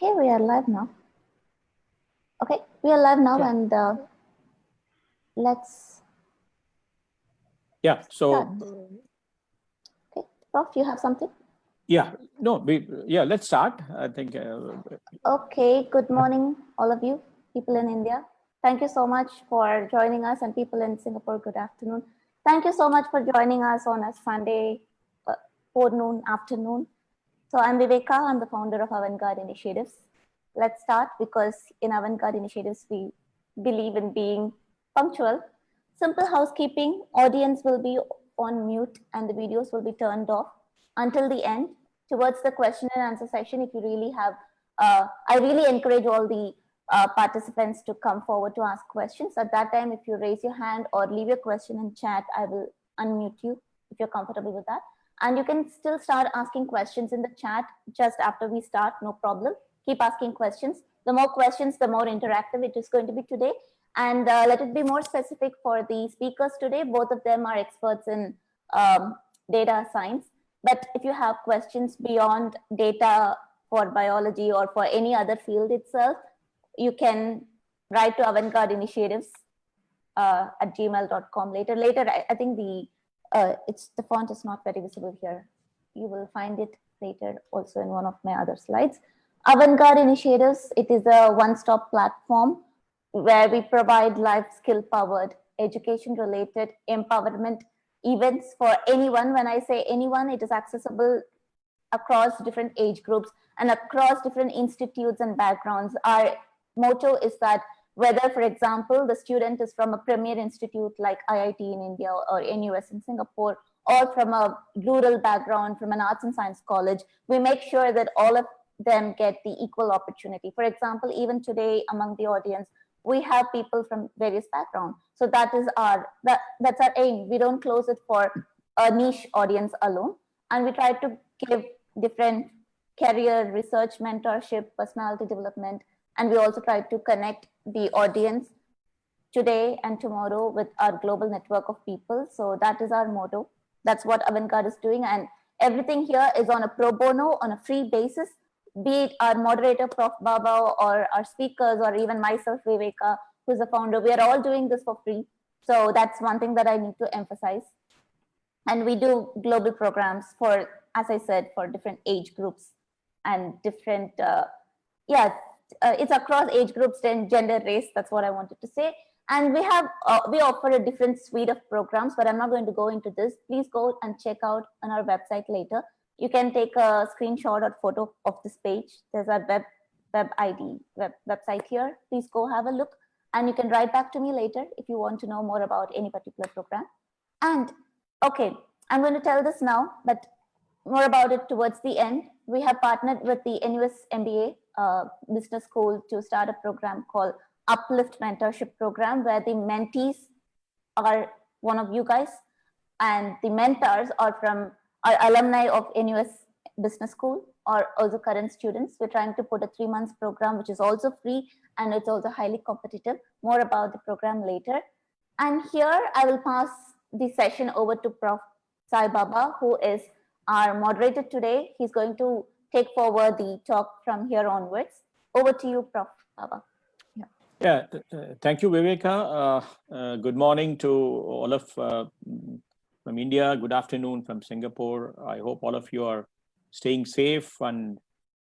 Okay, we are live now. Okay, we are live now, Yeah. and let's Yeah. So, start. Okay, Prof, you have something? yeah, no, let's start. I think. Okay, good morning, all of you, people in India. Thank you so much for joining us, and people in Singapore, good afternoon. Thank you so much for joining us on a Sunday forenoon, afternoon. So I'm Viveka, I'm the founder of Avant-Garde Initiatives. Let's start because in Avant-Garde Initiatives, we believe in being punctual. Simple housekeeping, audience will be on mute and the videos will be turned off until the end. Towards the question and answer session, if you really have, I really encourage all the participants to come forward to ask questions. At that time, if you raise your hand or leave your question in chat, I will unmute you if you're comfortable with that. And you can still start asking questions in the chat just after we start, no problem. Keep asking questions. The more questions, the more interactive it is going to be today. And let it be more specific for the speakers today. Both of them are experts in data science. But if you have questions beyond data for biology or for any other field itself, you can write to Avant-Garde Initiatives at gmail.com later. I think the font is not very visible here. You will find it later also in one of my other slides. Avant-Garde Initiatives, it is a one-stop platform where we provide life skill powered, education related empowerment events for anyone. When I say anyone, it is accessible across different age groups and across different institutes and backgrounds. Our motto is that whether, for example, the student is from a premier institute like IIT in India or NUS in Singapore, or from a rural background, from an arts and science college, we make sure that all of them get the equal opportunity. For example, even today among the audience, we have people from various backgrounds. So that's our aim. We don't close it for a niche audience alone. And we try to give different career, research, mentorship, personality development, and we also try to connect the audience today and tomorrow with our global network of people. So that is our motto. That's what Avant-Garde is doing. And everything here is on a pro bono, on a free basis, be it our moderator, Prof. Baba, or our speakers, or even myself, Viveka, who's the founder. We are all doing this for free. So that's one thing that I need to emphasize. And we do global programs for, as I said, for different age groups and different, it's across age groups and gender, race. That's what I wanted to say. And we have, we offer a different suite of programs, but I'm not going to go into this. Please go and check out on our website later. You can take a screenshot or photo of this page. There's our website here. Please go have a look. And you can write back to me later if you want to know more about any particular program. And okay, I'm going to tell this now, but more about it towards the end. We have partnered with the NUS MBA Business School to start a program called Uplift Mentorship Program, where the mentees are one of you guys, and the mentors are from our alumni of NUS Business School or also current students. We're trying to put a 3-month program, which is also free and it's also highly competitive. More about the program later. And here I will pass the session over to Prof. Sai Baba, who is our moderator today. He's going to take forward the talk from here onwards. Over to you, Prof. Baba. Yeah, thank you, Viveka. Good morning to all of from India. Good afternoon from Singapore. I hope all of you are staying safe and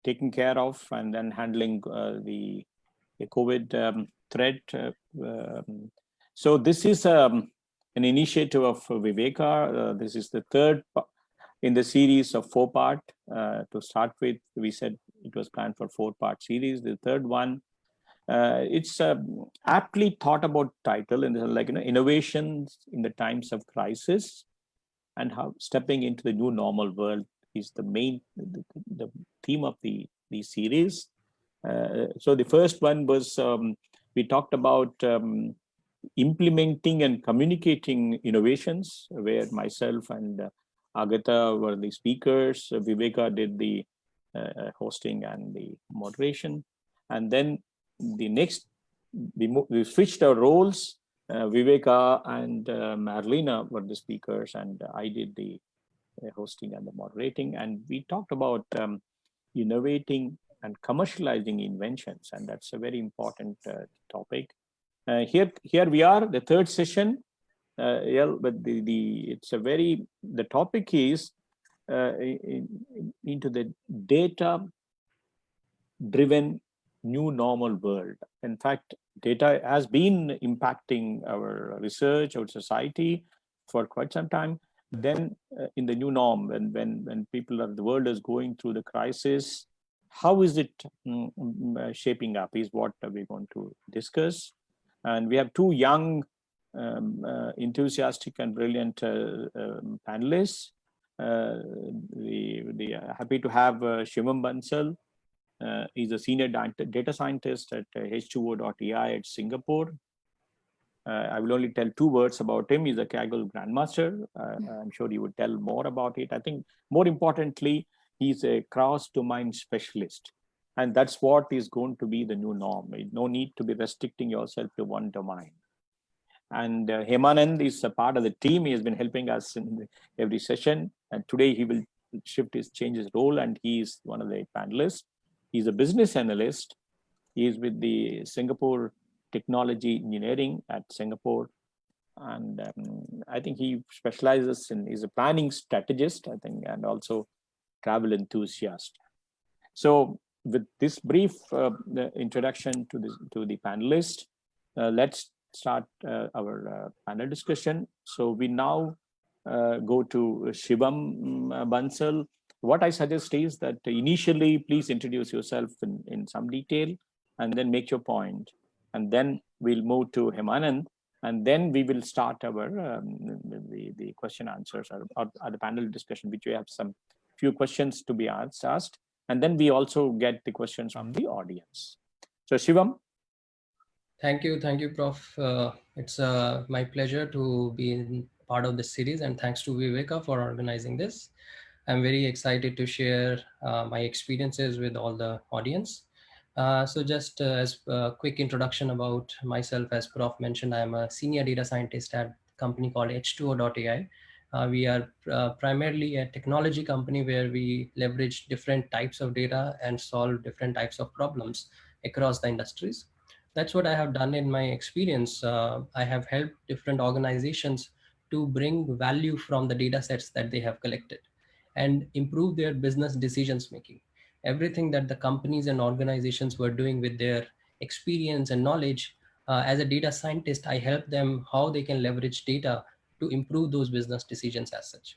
taken care of, and then handling the COVID threat. So this is an initiative of Viveka. This is the third in the series of 4-part. To start with, we said it was planned for 4-part series. The third one, it's aptly thought about title, and like innovations in the times of crisis, and how stepping into the new normal world is the main the theme of the series. So the first one was we talked about implementing and communicating innovations, where myself and Agatha were the speakers. Viveka did the hosting and the moderation. And then the next, we switched our roles. Viveka and Marlena were the speakers, and I did the hosting and the moderating. And we talked about innovating and commercializing inventions. And that's a very important topic. Here we are, the third session. But the topic is into the data-driven new normal world. In fact, data has been impacting our research, our society for quite some time. Then in the new norm, when the world is going through the crisis, how is it shaping up is what we're going to discuss. And we have two young, enthusiastic and brilliant panelists. We are happy to have Shivam Bansal. He's a senior data scientist at H2O.ai at Singapore. I will only tell 2 words about him. He's a Kaggle Grandmaster. I'm sure he would tell more about it. I think more importantly, he's a cross-domain specialist. And that's what is going to be the new norm. No need to be restricting yourself to one domain. And Hemanand is a part of the team. He has been helping us in every session. And today he will change his role, and he is one of the panelists. He's a business analyst. He is with the Singapore Technology Engineering at Singapore. And I think he specializes he's a planning strategist, I think, and also travel enthusiast. So with this brief introduction to the panelists, let's start our panel discussion. So we now go to Shivam Bansal. What I suggest is that initially, please introduce yourself in some detail and then make your point. And then we'll move to Hemanand, and then we will start our the question answers or the panel discussion, which we have some few questions to be asked. And then we also get the questions from the audience. So Shivam. Thank you, Prof. It's my pleasure to be part of this series, and thanks to Viveka for organizing this. I'm very excited to share my experiences with all the audience. So just as a quick introduction about myself, as Prof mentioned, I'm a senior data scientist at a company called H2O.ai. We are primarily a technology company where we leverage different types of data and solve different types of problems across the industries. That's what I have done in my experience. I have helped different organizations to bring value from the data sets that they have collected and improve their business decisions making. Everything that the companies and organizations were doing with their experience and knowledge, as a data scientist, I help them how they can leverage data to improve those business decisions as such.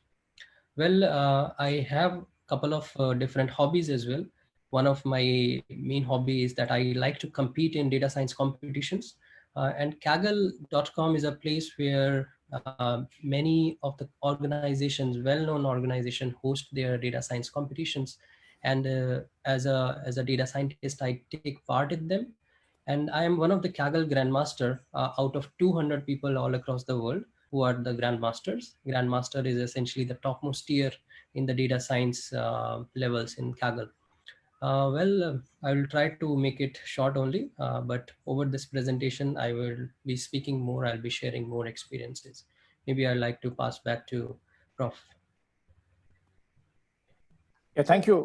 Well, I have a couple of different hobbies as well. One of my main hobbies is that I like to compete in data science competitions. And Kaggle.com is a place where many of the organizations, well-known organizations, host their data science competitions. And as a data scientist, I take part in them. And I am one of the Kaggle Grandmaster out of 200 people all across the world who are the Grandmasters. Grandmaster is essentially the topmost tier in the data science levels in Kaggle. I will try to make it short only, but over this presentation, I will be speaking more. I'll be sharing more experiences. Maybe I'd like to pass back to Prof. Yeah, thank you,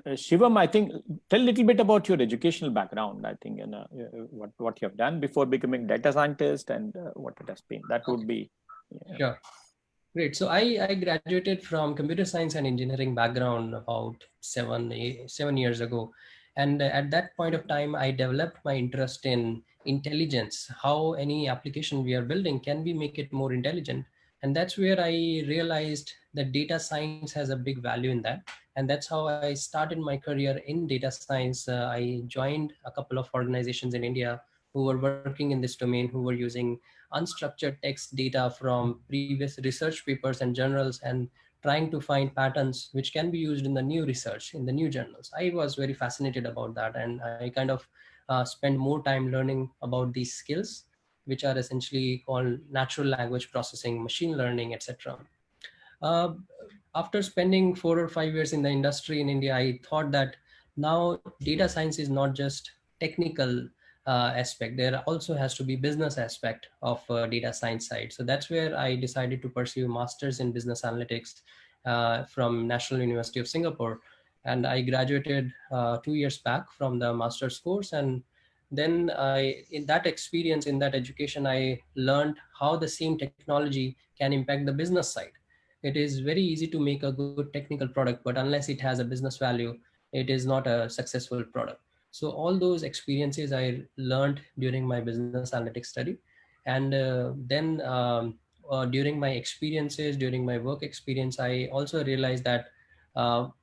Shivam. I think tell a little bit about your educational background. I think what you have done before becoming data scientist and what it has been. That would be. Yeah. Sure. Great. So I graduated from computer science and engineering background about seven years ago. And at that point of time, I developed my interest in intelligence, how any application we are building, can we make it more intelligent? And that's where I realized that data science has a big value in that. And that's how I started my career in data science. I joined a couple of organizations in India who were working in this domain, who were using unstructured text data from previous research papers and journals and trying to find patterns which can be used in the new research, in the new journals. I was very fascinated about that, and I kind of spend more time learning about these skills, which are essentially called natural language processing, machine learning, etc. After spending 4 or 5 years in the industry in India, I thought that now data science is not just technical aspect. There also has to be business aspect of data science side. So that's where I decided to pursue masters in business analytics from National University of Singapore. and I graduated 2 years back from the master's course. And then in that experience, in that education, I learned how the same technology can impact the business side. It is very easy to make a good technical product, but unless it has a business value, it is not a successful product. So all those experiences I learned during my business analytics study. And then during my experiences, during my work experience, I also realized that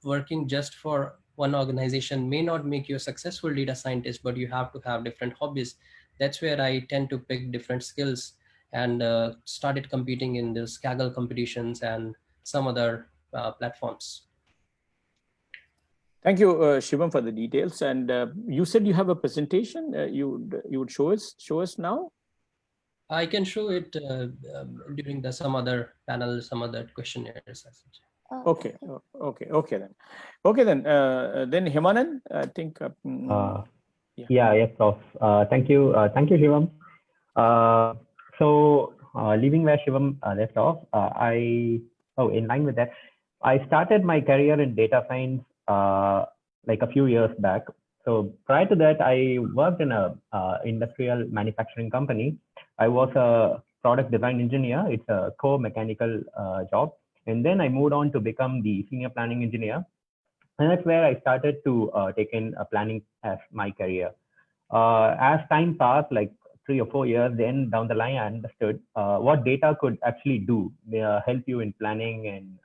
working just for one organization may not make you a successful data scientist, but you have to have different hobbies. That's where I tend to pick different skills, and started competing in the Kaggle competitions and some other platforms. Thank you, Shivam, for the details. And you said you have a presentation. You would show us now. I can show it during some other panel, some other questionnaires. Okay. Okay then. Then Himanan, I think. Yes, Prof. Thank you, Shivam. Leaving where Shivam left off, in line with that, I started my career in data science like a few years back. So prior to that, I worked in a industrial manufacturing company. I was a product design engineer. It's a core mechanical job. And then I moved on to become the senior planning engineer. And that's where I started to take in planning as my career. As time passed, like 3 or 4 years, then down the line, I understood what data could actually do, help you in planning and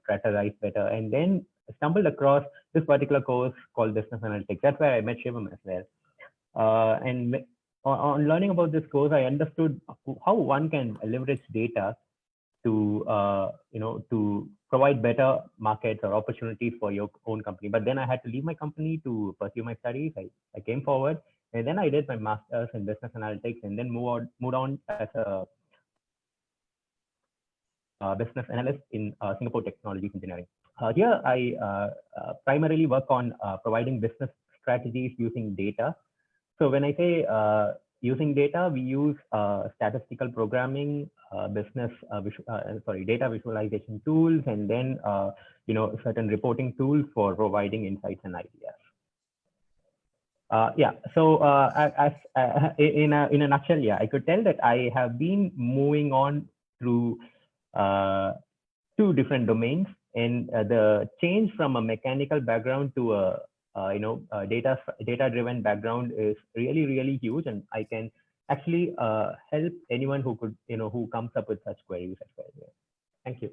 strategize better. And then stumbled across this particular course called Business Analytics. That's where I met Shivam as well. And on learning about this course, I understood how one can leverage data to to provide better markets or opportunities for your own company. But then I had to leave my company to pursue my studies. I came forward, and then I did my master's in business analytics, and then moved on as a business analyst in Singapore Technologies Engineering. Here I primarily work on providing business strategies using data. So when I say using data, we use statistical programming, data visualization tools, and then certain reporting tools for providing insights and ideas. In a nutshell, I could tell that I have been moving on through 2 different domains, and the change from a mechanical background to a data-driven background is really huge, and I can actually help anyone who could who comes up with such queries as well. Yeah. Thank you.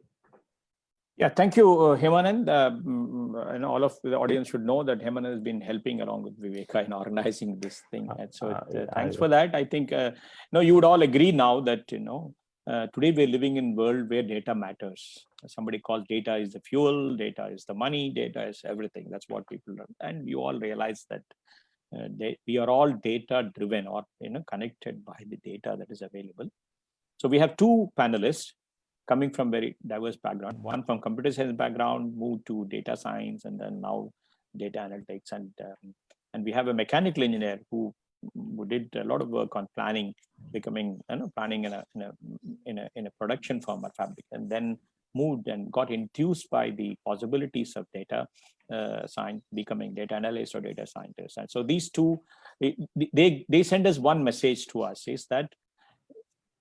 Yeah, thank you, Himanand. And all of the audience should know that Himanand has been helping along with Viveka in organizing this thing. And so thanks for that. I think you would all agree now that today we're living in a world where data matters. Somebody calls data is the fuel, data is the money, data is everything. That's what people learn. And you all realize that we are all data driven or connected by the data that is available. So we have 2 panelists coming from very diverse background. One from computer science background, moved to data science, and then now data analytics. And we have a mechanical engineer who did a lot of work on planning, becoming planning in a production firm or fabric, and then moved and got enthused by the possibilities of data science, becoming data analyst or data scientist. And so these 2, they send us one message to us, is that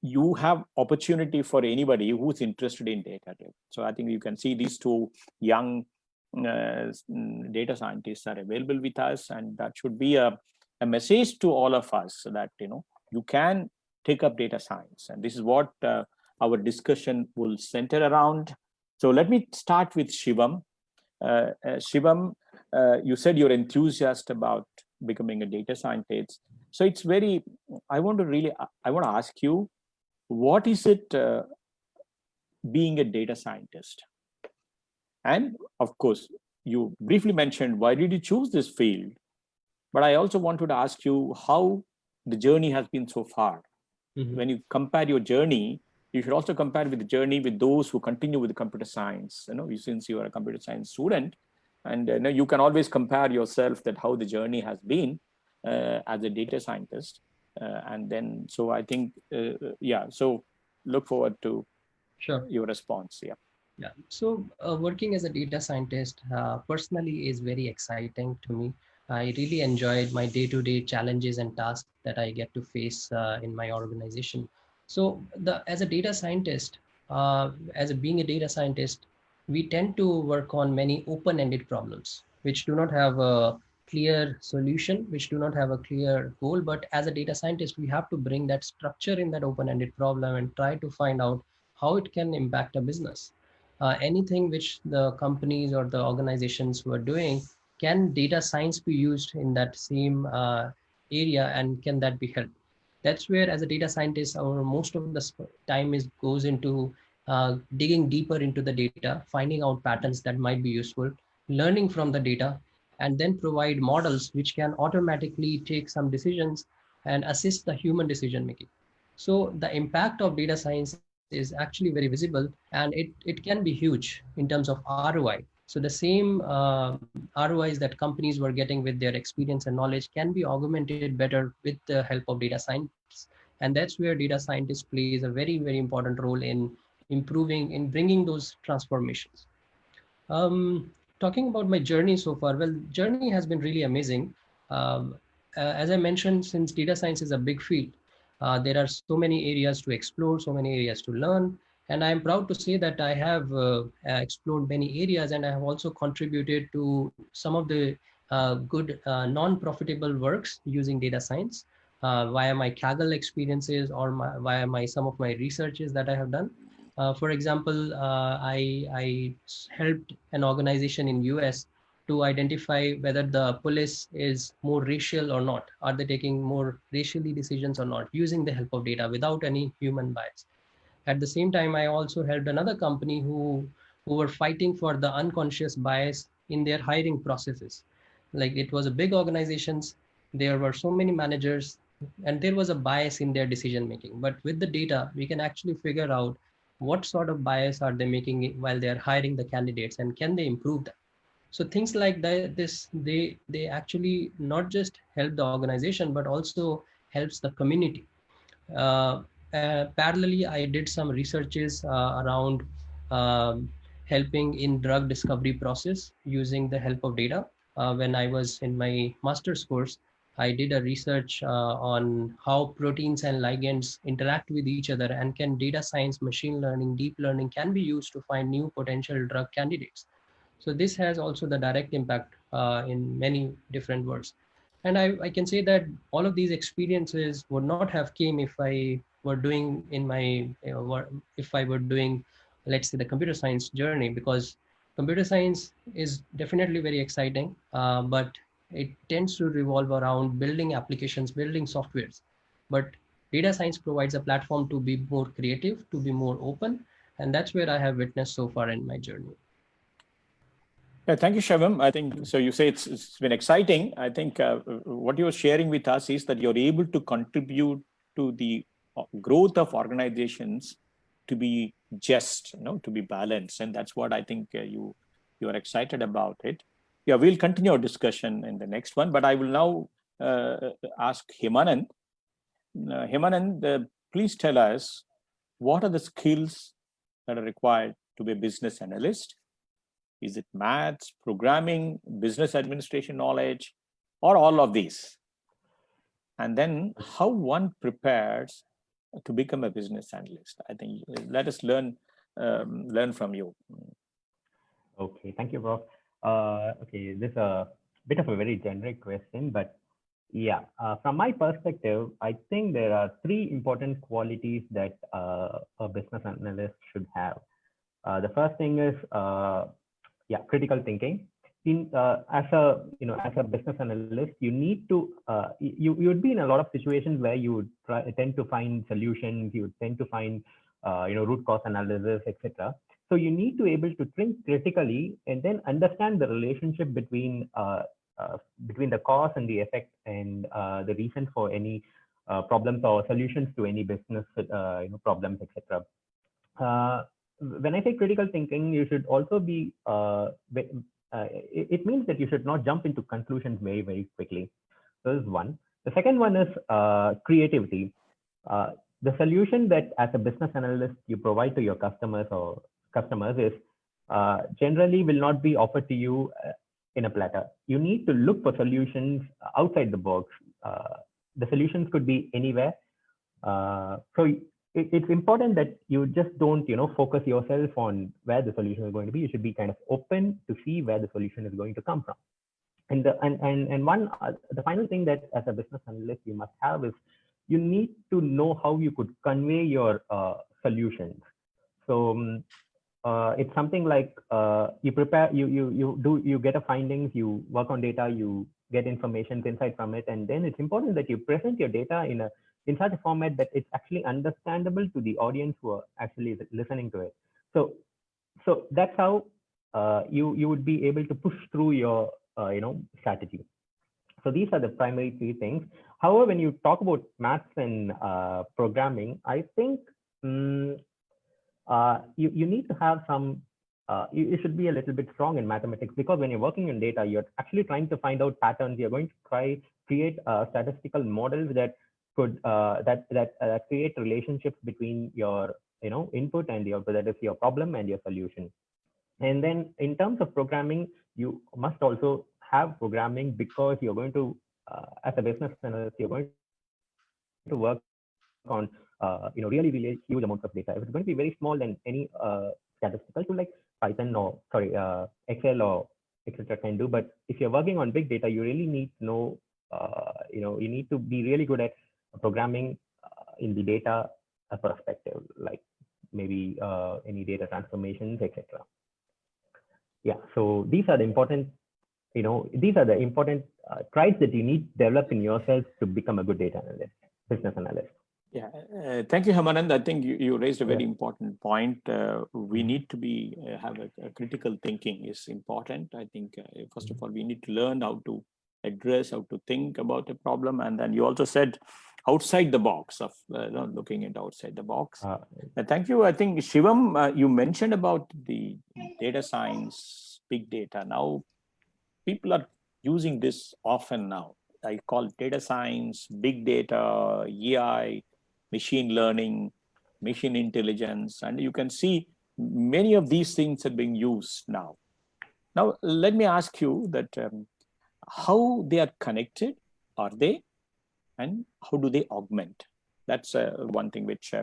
you have opportunity for anybody who's interested in data. So I think you can see these 2 young data scientists are available with us, and that should be a message to all of us that you can take up data science, and this is what our discussion will center around. So let me start with Shivam. Shivam, you said you're enthusiastic about becoming a data scientist. So it's I want to ask you, what is it being a data scientist? And of course, you briefly mentioned why did you choose this field? But I also wanted to ask you how the journey has been so far. Mm-hmm. When you compare your journey, you should also compare with the journey with those who continue with the computer science. Since you are a computer science student, and you can always compare yourself that how the journey has been as a data scientist. And then, so I think, so look forward to your response. Yeah. Yeah, so working as a data scientist personally is very exciting to me. I really enjoyed my day-to-day challenges and tasks that I get to face in my organization. So as a data scientist, being a data scientist, we tend to work on many open-ended problems, which do not have a clear solution, which do not have a clear goal. But as a data scientist, we have to bring that structure in that open-ended problem and try to find out how it can impact a business. Anything which the companies or the organizations were doing, can data science be used in that same area, and can that be helped? That's where, as a data scientist, our most of the time is goes into digging deeper into the data, finding out patterns that might be useful, learning from the data, and then provide models which can automatically take some decisions and assist the human decision making. So the impact of data science is actually very visible, and it can be huge in terms of ROI. So the same ROIs that companies were getting with their experience and knowledge can be augmented better with the help of data science. And that's where data scientist plays a very, very important role in bringing those transformations. Talking about my journey so far, well, journey has been really amazing. As I mentioned, since data science is a big field, there are so many areas to explore, so many areas to learn. And I'm proud to say that I have explored many areas, and I have also contributed to some of the good non-profitable works using data science via my Kaggle experiences or via some of my researches that I have done. For example, I helped an organization in US to identify whether the police is more racial or not. Are they taking more racially decisions or not, using the help of data without any human bias? At the same time, I also helped another company who were fighting for the unconscious bias in their hiring processes. Like, it was a big organizations, there were so many managers, and there was a bias in their decision making. But with the data, we can actually figure out what sort of bias are they making while they are hiring the candidates, and can they improve that? So things like that, they actually not just help the organization, but also helps the community. uh, Parallelly, I did some researches around um, helping in drug discovery process using the help of data. When I was in my master's course, I did a research on how proteins and ligands interact with each other, and can data science, machine learning, deep learning can be used to find new potential drug candidates. So this has also the direct impact in many different words. And I can say that all of these experiences would not have came if I were doing in my, if I were doing, let's say, the computer science journey, because computer science is definitely very exciting, but it tends to revolve around building applications, building softwares. But data science provides a platform to be more creative, to be more open. And that's where I have witnessed so far in my journey. Yeah, thank you, Shivam. I think so. You say it's been exciting. I think what you're sharing with us is that you're able to contribute to the growth of organizations to be just, to be balanced, and that's what I think you are excited about it. Yeah, we'll continue our discussion in the next one, but I will now ask Himanand. Himanand, please tell us what are the skills that are required to be a business analyst. Is it maths, programming, business administration knowledge, or all of these? And then how one prepares to become a business analyst? I think let us learn from you. Okay, thank you, Prof. Okay, this is a bit of a very generic question, but yeah, from my perspective, I think there are three important qualities that a business analyst should have. The first thing is critical thinking. As a business analyst, you need to you would be in a lot of situations where you would tend to find solutions, you would tend to find root cause analysis, etc. So you need to be able to think critically and then understand the relationship between the cause and the effect, and the reason for any problems or solutions to any business problems, etc. When I say critical thinking, you should also be it means that you should not jump into conclusions very, very quickly. So this is one. The second one is creativity. The solution that as a business analyst you provide to your customers is generally will not be offered to you in a platter. You need to look for solutions outside the box. The solutions could be anywhere. So it's important that you just don't, focus yourself on where the solution is going to be. You should be kind of open to see where the solution is going to come from. And the final thing that as a business analyst you must have is you need to know how you could convey your solutions. So it's something like you prepare, you get a findings, you work on data, you get information, insight from it, and then it's important that you present your data in such a format that it's actually understandable to the audience who are actually listening to it. So that's how you would be able to push through your strategy. So these are the primary three things. However, when you talk about maths and programming, I think you need to have some, you should be a little bit strong in mathematics, because when you're working in data, you're actually trying to find out patterns. You're going to create statistical models that could that create relationships between your input and that is your problem and your solution. And then in terms of programming, you must also have programming, because you're going to as a business analyst, you're going to work on really huge amounts of data. If it's going to be very small, then any statistical tool like Python or Excel or etc. can do. But if you're working on big data, you really need to know you need to be really good at programming in the data perspective, like maybe any data transformations, etc. Yeah, so these are the important traits that you need to develop in yourself to become a good data analyst, business analyst. Yeah, thank you, Hemanand. I think you raised a very important point. We need to have a critical thinking is important. I think first of all, we need to learn how to address, how to think about a problem, and then you also said outside the box of looking at outside the box. Thank you. I think Shivam, you mentioned about the data science, big data. Now, people are using this often now. I call it data science, big data, AI, machine learning, machine intelligence, and you can see many of these things are being used now. Now, let me ask you that how they are connected, are they, and how do they augment? That's one thing which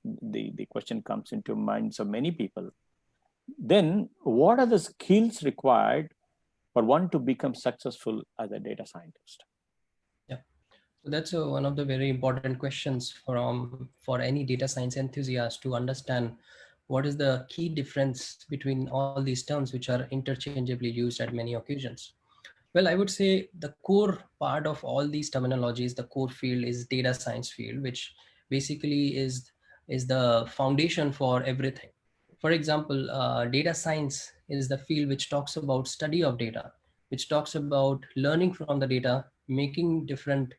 the question comes into minds of many people. Then, what are the skills required for one to become successful as a data scientist? Yeah, so that's one of the very important questions for any data science enthusiast to understand what is the key difference between all these terms which are interchangeably used at many occasions. Well, I would say the core part of all these terminologies, the core field is data science field, which basically is the foundation for everything. For example, data science is the field which talks about study of data, which talks about learning from the data, making different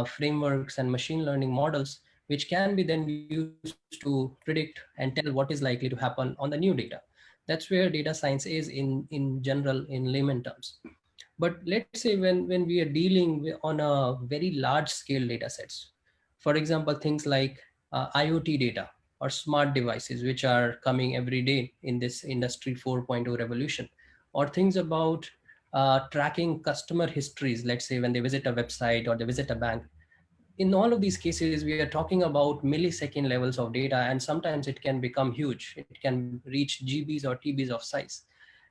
frameworks and machine learning models, which can be then used to predict and tell what is likely to happen on the new data. That's where data science is in general, in layman terms. But let's say when we are dealing on a very large scale data sets, for example, things like IoT data or smart devices, which are coming every day in this industry 4.0 revolution, or things about tracking customer histories, let's say when they visit a website or they visit a bank. In all of these cases, we are talking about millisecond levels of data, and sometimes it can become huge. It can reach GBs or TBs of size.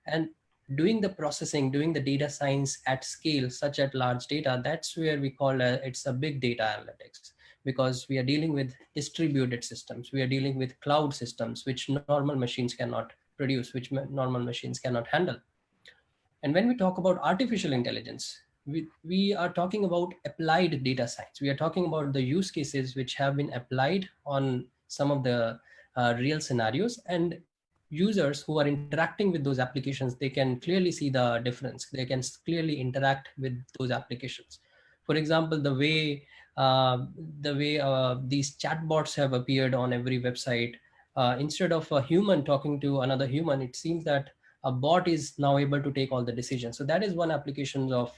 And doing the processing, doing the data science at scale, such at large data, that's where we call it's a big data analytics, because we are dealing with distributed systems. We are dealing with cloud systems, which normal machines cannot produce, which normal machines cannot handle. And when we talk about artificial intelligence, we are talking about applied data science. We are talking about the use cases which have been applied on some of the real scenarios, and users who are interacting with those applications, they can clearly see the difference. They can clearly interact with those applications. For example, the way these chatbots have appeared on every website, instead of a human talking to another human, it seems that a bot is now able to take all the decisions. So that is one application of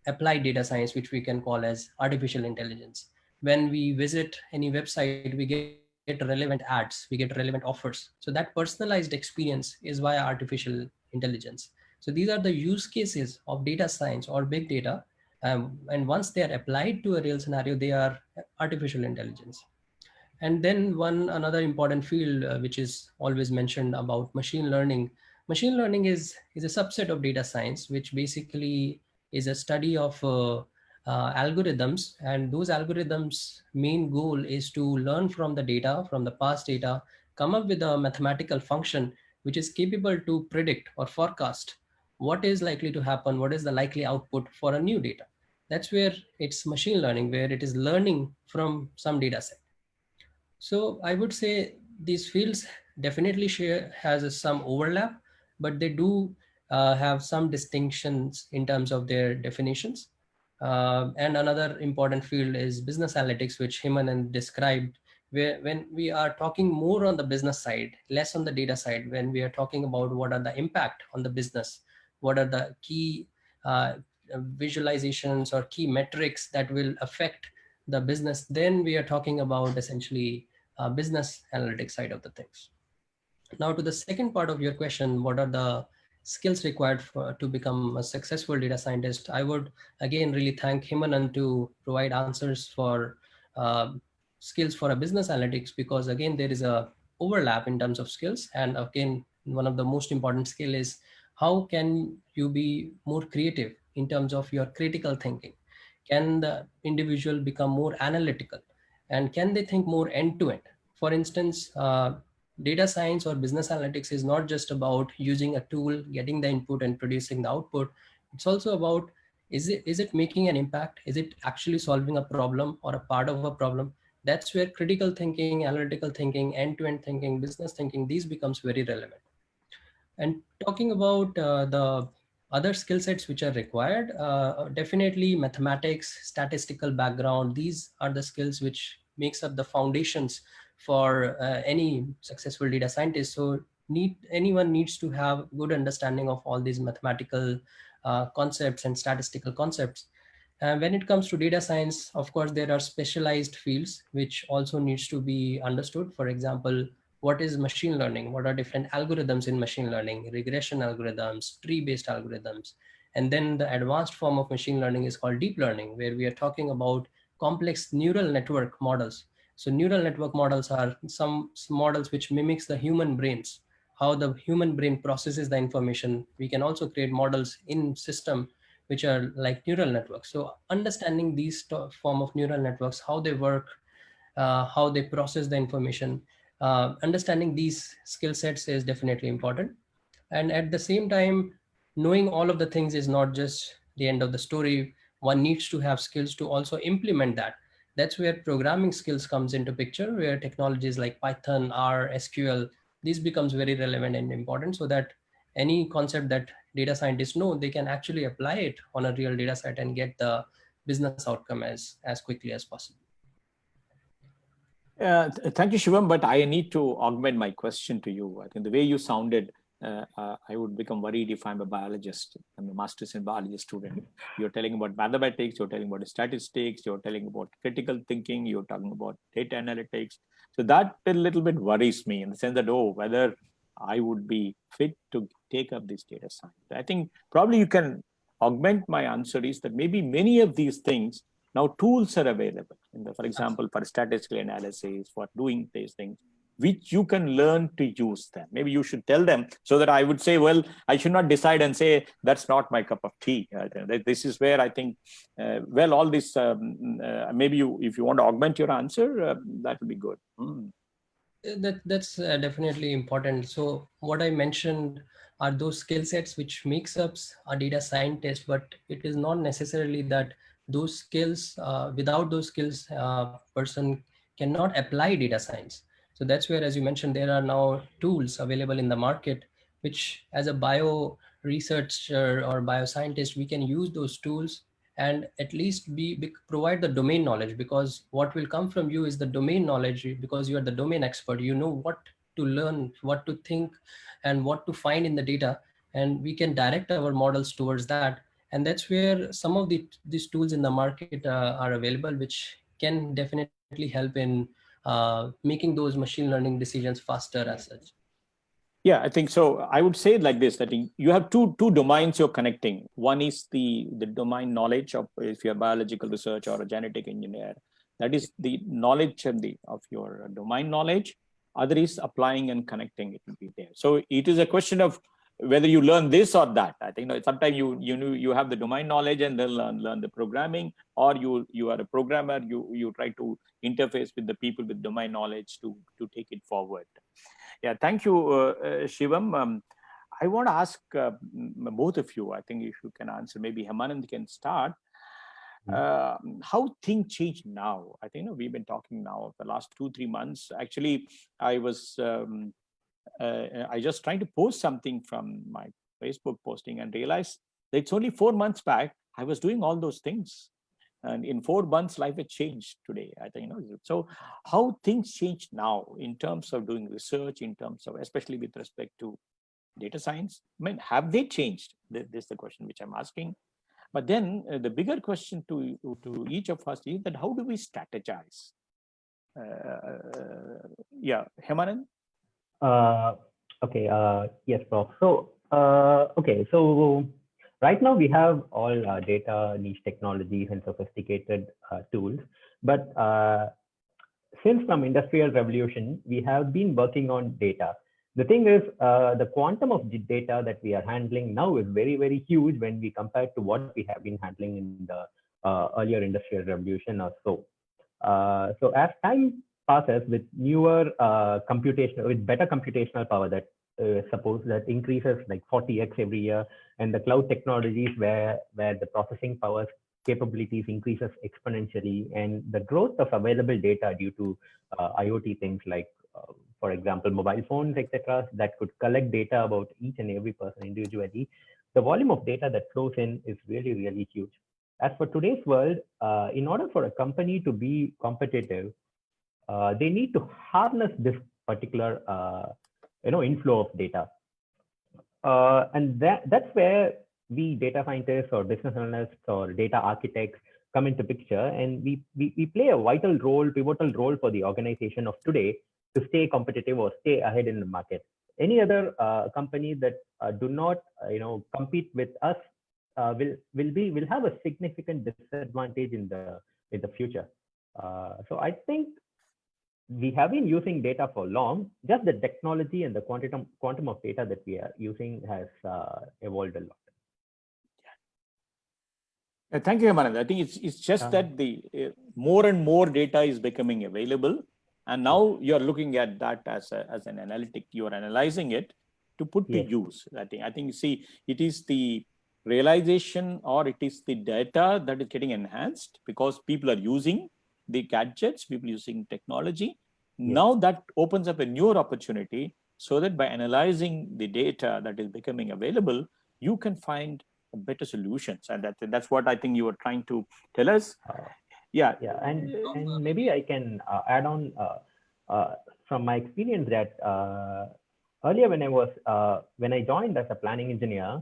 applied data science, which we can call as artificial intelligence. When we visit any website, we get get relevant ads, we get relevant offers. So that personalized experience is via artificial intelligence. So these are the use cases of data science or big data. And once they are applied to a real scenario, they are artificial intelligence. And then another important field, which is always mentioned about machine learning. Machine learning is a subset of data science, which basically is a study of algorithms. And those algorithms' main goal is to learn from the data, from the past data, come up with a mathematical function which is capable to predict or forecast what is likely to happen, what is the likely output for a new data. That's where it's machine learning, where it is learning from some data set. So I would say these fields definitely has some overlap, but they do have some distinctions in terms of their definitions. And another important field is business analytics, which Himanand described, where when we are talking more on the business side, less on the data side, when we are talking about what are the impact on the business, what are the key visualizations or key metrics that will affect the business, then we are talking about essentially business analytics side of the things. Now to the second part of your question, what are the skills required to become a successful data scientist? I would again really thank Himanand to provide answers for skills for a business analytics, because again, there is a overlap in terms of skills. And again, one of the most important skill is how can you be more creative in terms of your critical thinking? Can the individual become more analytical? And can they think more end-to-end? For instance, data science or business analytics is not just about using a tool, getting the input and producing the output. It's also about, is it making an impact? Is it actually solving a problem or a part of a problem? That's where critical thinking, analytical thinking, end-to-end thinking, business thinking, these becomes very relevant. And talking about the other skill sets which are required, definitely mathematics, statistical background, these are the skills which makes up the foundations for any successful data scientist. So anyone needs to have good understanding of all these mathematical concepts and statistical concepts. When it comes to data science, of course, there are specialized fields which also needs to be understood. For example, what is machine learning? What are different algorithms in machine learning, regression algorithms, tree-based algorithms? And then the advanced form of machine learning is called deep learning, where we are talking about complex neural network models. So neural network models are some models which mimics the human brains, how the human brain processes the information. We can also create models in system which are like neural networks. So understanding these form of neural networks, how they work, how they process the information, understanding these skill sets is definitely important. And at the same time, knowing all of the things is not just the end of the story. One needs to have skills to also implement that. That's where programming skills comes into picture, where technologies like Python, R, SQL, these becomes very relevant and important, so that any concept that data scientists know, they can actually apply it on a real data set and get the business outcome as quickly as possible. Thank you, Shivam, but I need to augment my question to you. I think the way you sounded, I would become worried if I'm a biologist. I'm a master's in biology student. You're telling about mathematics, you're telling about statistics, you're telling about critical thinking, you're talking about data analytics. So that a little bit worries me in the sense that, oh, whether I would be fit to take up this data science. I think probably you can augment my answer is that maybe many of these things, now tools are available, for example, for statistical analysis, for doing these things, which you can learn to use them. Maybe you should tell them so that I would say, well, I should not decide and say, that's not my cup of tea. This is where I think, well, all this, maybe if you want to augment your answer, that would be good. That's definitely important. So what I mentioned are those skill sets which makes up a data scientist, but it is not necessarily that those skills, without those skills, person cannot apply data science. So that's where, as you mentioned, there are now tools available in the market, which as a bio researcher or bioscientist, we can use those tools and at least provide the domain knowledge, because what will come from you is the domain knowledge, because you are the domain expert. You know what to learn, what to think, and what to find in the data, and we can direct our models towards that. And that's where some of these tools in the market are available, which can definitely help in making those machine learning decisions faster as such? Yeah, I think so. I would say it like this: that you have two domains you're connecting. One is the domain knowledge of, if you're a biological research or a genetic engineer, that is the knowledge of your domain knowledge. Other is applying and connecting. It will be there. So it is a question of whether you learn this or that. I think sometimes you have the domain knowledge and then learn the programming, or you are a programmer. You try to interface with the people with domain knowledge to take it forward. Yeah, thank you, Shivam. I want to ask both of you, I think if you can answer, maybe Hemanand can start. How things change now? I think we've been talking now the last 2-3 months. Actually, I just tried to post something from my Facebook posting and realized that it's only 4 months back I was doing all those things. And in 4 months, life has changed today. I think, so how things change now in terms of doing research, in terms of, especially with respect to data science. I mean, have they changed? This is the question which I'm asking. But then the bigger question to each of us is that how do we strategize? Yeah, Hemanand? Okay. Yes, Prof. So, okay. So right now we have all data niche technologies and sophisticated tools, but since from industrial revolution, we have been working on data. The thing is, the quantum of the data that we are handling now is very, very huge when we compare to what we have been handling in the earlier industrial revolution or so. So as time passes with newer with better computational power that suppose that increases like 40x every year, and the cloud technologies where the processing powers capabilities increases exponentially, and the growth of available data due to IoT things like, for example, mobile phones, etc., that could collect data about each and every person individually. The volume of data that flows in is really, really huge. As for today's world, in order for a company to be competitive, they need to harness this particular inflow of data, and that's where we data scientists or business analysts or data architects come into picture, and we play a pivotal role for the organization of today to stay competitive or stay ahead in the market. Any other company that do not compete with us will have a significant disadvantage in the future. So I think we have been using data for long. Just the technology and the quantum of data that we are using has evolved a lot. Thank you, Hemanand. I think it's just that the more and more data is becoming available, and now you're looking at that as an analytic. You are analyzing it to put to use. I think see, it is the realization or it is the data that is getting enhanced because people are using the gadgets, people using technology. Now that opens up a newer opportunity, so that by analyzing the data that is becoming available, you can find better solutions. And that's what I think you were trying to tell us. And maybe I can add on from my experience that earlier when I joined as a planning engineer,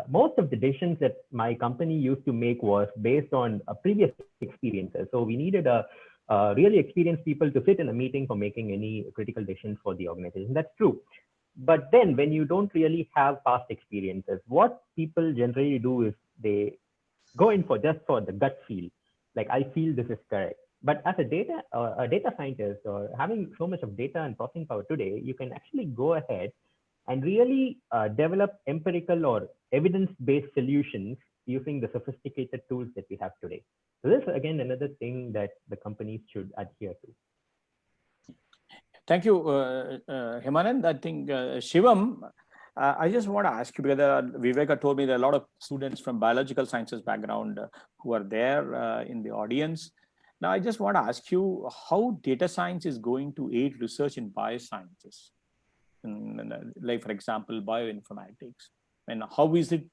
most of the decisions that my company used to make was based on previous experiences. So we needed really experienced people to sit in a meeting for making any critical decisions for the organization. That's true. But then when you don't really have past experiences, what people generally do is they go in for the gut feel. Like, I feel this is correct. But as a data scientist, or having so much of data and processing power today, you can actually go ahead and really develop empirical or evidence-based solutions using the sophisticated tools that we have today. So this is again another thing that the companies should adhere to. Thank you, Hemanand. I think Shivam, I just want to ask you, because Viveka told me there are a lot of students from biological sciences background who are there in the audience. Now, I just want to ask you how data science is going to aid research in biosciences, like, for example, bioinformatics, and how is it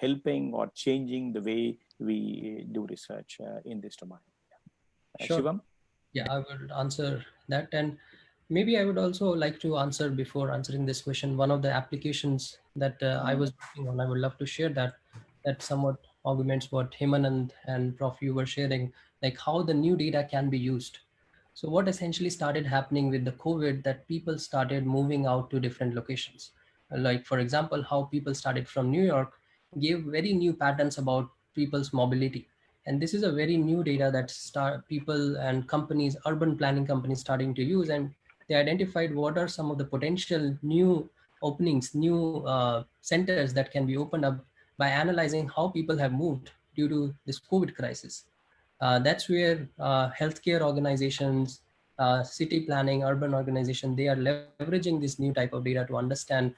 helping or changing the way we do research in this domain? Sure. Shivam? Yeah, I will answer that. And maybe I would also like to answer, before answering this question, one of the applications that I was working on. I would love to share that somewhat augments what Hemanand and Prof you were sharing, like how the new data can be used. So what essentially started happening with the COVID, that people started moving out to different locations. Like, for example, how people started from New York gave very new patterns about people's mobility. And this is a very new data that people and companies, urban planning companies starting to use. And they identified what are some of the potential new openings, new centers that can be opened up by analyzing how people have moved due to this COVID crisis. That's where healthcare organizations, city planning, urban organization, they are leveraging this new type of data to understand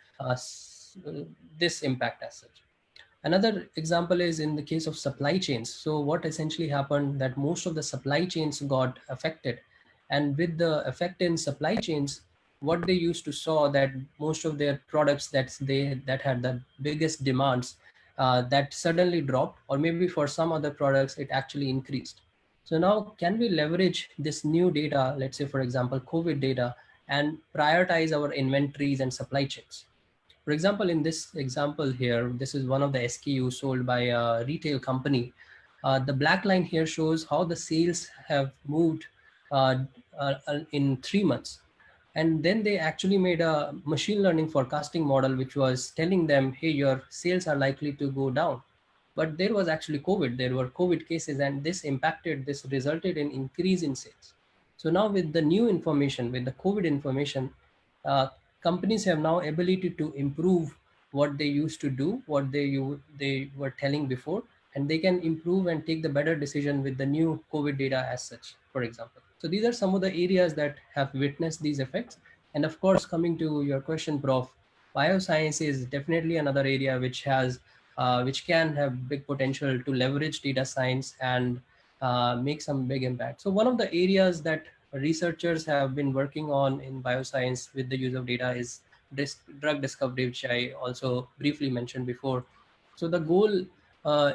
this impact as such. Another example is in the case of supply chains. So what essentially happened, that most of the supply chains got affected. And with the effect in supply chains, what they used to saw that most of their products that had the biggest demands, that suddenly dropped, or maybe for some other products, it actually increased. So now can we leverage this new data, let's say, for example, COVID data, and prioritize our inventories and supply chains? For example, in this example here, this is one of the SKUs sold by a retail company. The black line here shows how the sales have moved in 3 months. And then they actually made a machine learning forecasting model, which was telling them, hey, your sales are likely to go down. But there was actually COVID, there were COVID cases, and this resulted in increase in sales. So now with the new information, with the COVID information, uh, companies have now ability to improve what they used to do, what they were telling before, and they can improve and take the better decision with the new COVID data as such, for example. So these are some of the areas that have witnessed these effects. And of course, coming to your question, Prof, bioscience is definitely another area which can have big potential to leverage data science and make some big impact. So one of the areas that researchers have been working on in bioscience with the use of data is this drug discovery, which I also briefly mentioned before. So the goal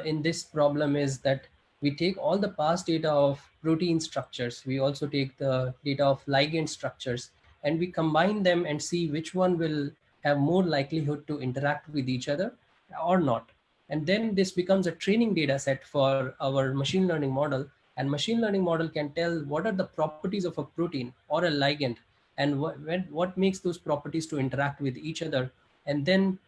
in this problem is that we take all the past data of protein structures, we also take the data of ligand structures, and we combine them and see which one will have more likelihood to interact with each other or not. And then this becomes a training data set for our machine learning model, and machine learning model can tell what are the properties of a protein or a ligand, and what makes those properties to interact with each other. And then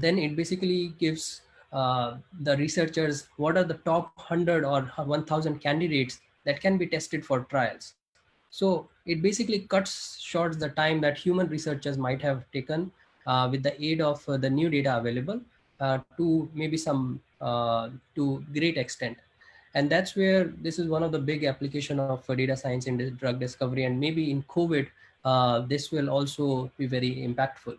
it basically gives the researchers what are the top 100 or 1000 candidates that can be tested for trials. So it basically cuts short the time that human researchers might have taken with the aid of the new data available to maybe to great extent. And that's where this is one of the big application of data science in drug discovery, and maybe in COVID, this will also be very impactful.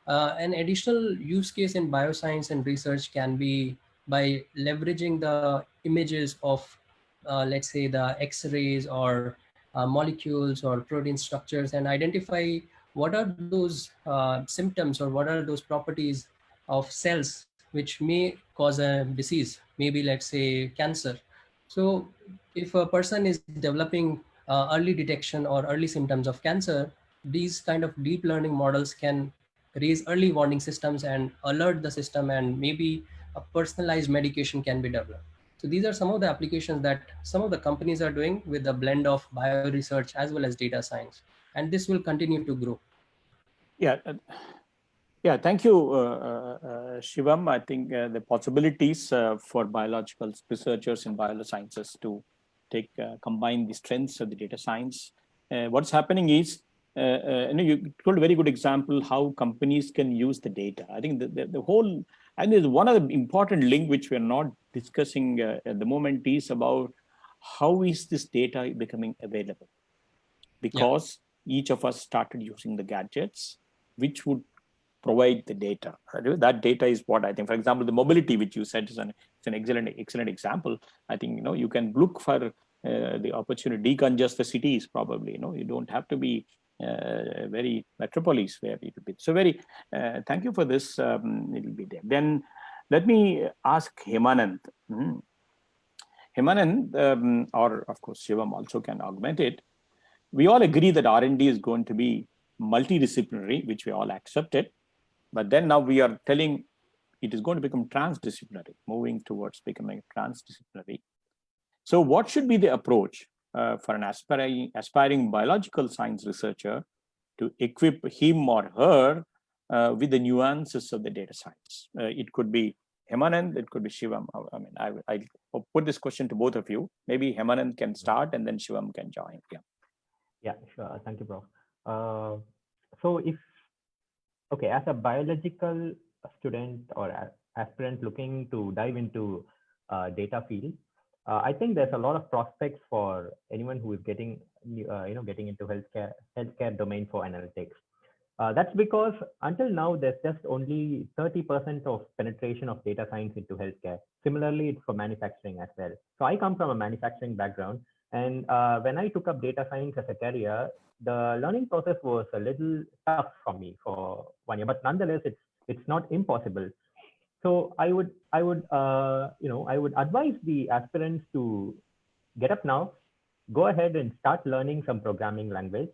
An additional use case in bioscience and research can be by leveraging the images of, let's say, the X-rays or molecules or protein structures, and identify what are those symptoms or what are those properties of cells which may cause a disease, maybe let's say cancer. So if a person is developing early detection or early symptoms of cancer, these kind of deep learning models can raise early warning systems and alert the system, and maybe a personalized medication can be developed. So these are some of the applications that some of the companies are doing with a blend of bio research as well as data science, and this will continue to grow. Yeah. Yeah, thank you, Shivam. I think the possibilities for biological researchers in biosciences to combine the strengths of the data science. What's happening is, you told a very good example how companies can use the data. I think the whole, and there's one of the important link which we're not discussing at the moment is about how is this data becoming available? Because each of us started using the gadgets, which would provide the data. That data is what I think, for example, the mobility, which you said is an excellent example. I think, you can look for the opportunity, decongest the cities probably, you don't have to be very metropolis where it will be. So thank you for this. It will be there. Then let me ask Hemanand. Hemanand, or of course, Shivam also can augment it. We all agree that R&D is going to be multidisciplinary, which we all accepted. But then now we are telling it is going to become transdisciplinary, moving towards becoming transdisciplinary. So what should be the approach for an aspiring biological science researcher to equip him or her with the nuances of the data science? It could be Hemanand, it could be Shivam. I mean, I'll put this question to both of you. Maybe Hemanand can start and then Shivam can join. Yeah. Yeah, sure. Thank you, Prof. So as a biological student or aspirant looking to dive into data field, I think there's a lot of prospects for anyone who is getting into healthcare domain for analytics. That's because until now, there's just only 30% of penetration of data science into healthcare. Similarly, it's for manufacturing as well. So I come from a manufacturing background. And when I took up data science as a career, the learning process was a little tough for me for 1 year, but nonetheless, it's not impossible. So I would advise the aspirants to get up now, go ahead and start learning some programming language.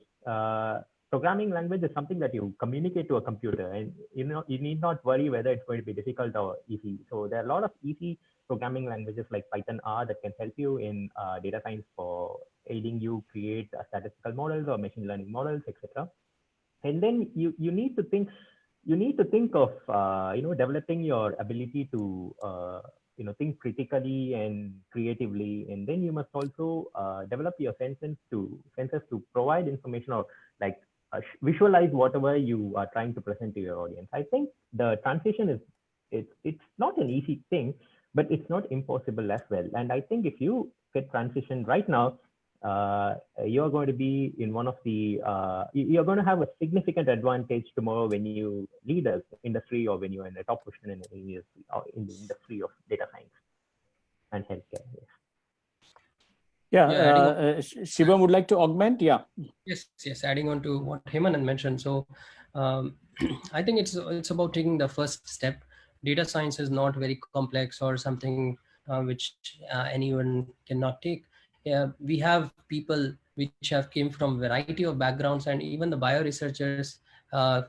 Programming language is something that you communicate to a computer, and you need not worry whether it's going to be difficult or easy. So there are a lot of easy programming languages like Python, R that can help you in data science for aiding you create statistical models or machine learning models, etc. And then you need to think of developing your ability to think critically and creatively, and then you must also develop your senses to provide information or like visualize whatever you are trying to present to your audience. I think the transition it's not an easy thing, but it's not impossible as well. And I think if you get transition right now, you're going to be in one of the you're going to have a significant advantage tomorrow when you lead an industry or when you're in a top position in the industry of data science and healthcare. Yeah, Shivam would like to augment. Yeah. Yes. Adding on to what Hemanand mentioned. So I think it's about taking the first step. Data science is not very complex or something which anyone cannot take. We have people which have came from variety of backgrounds, and even the bio researchers,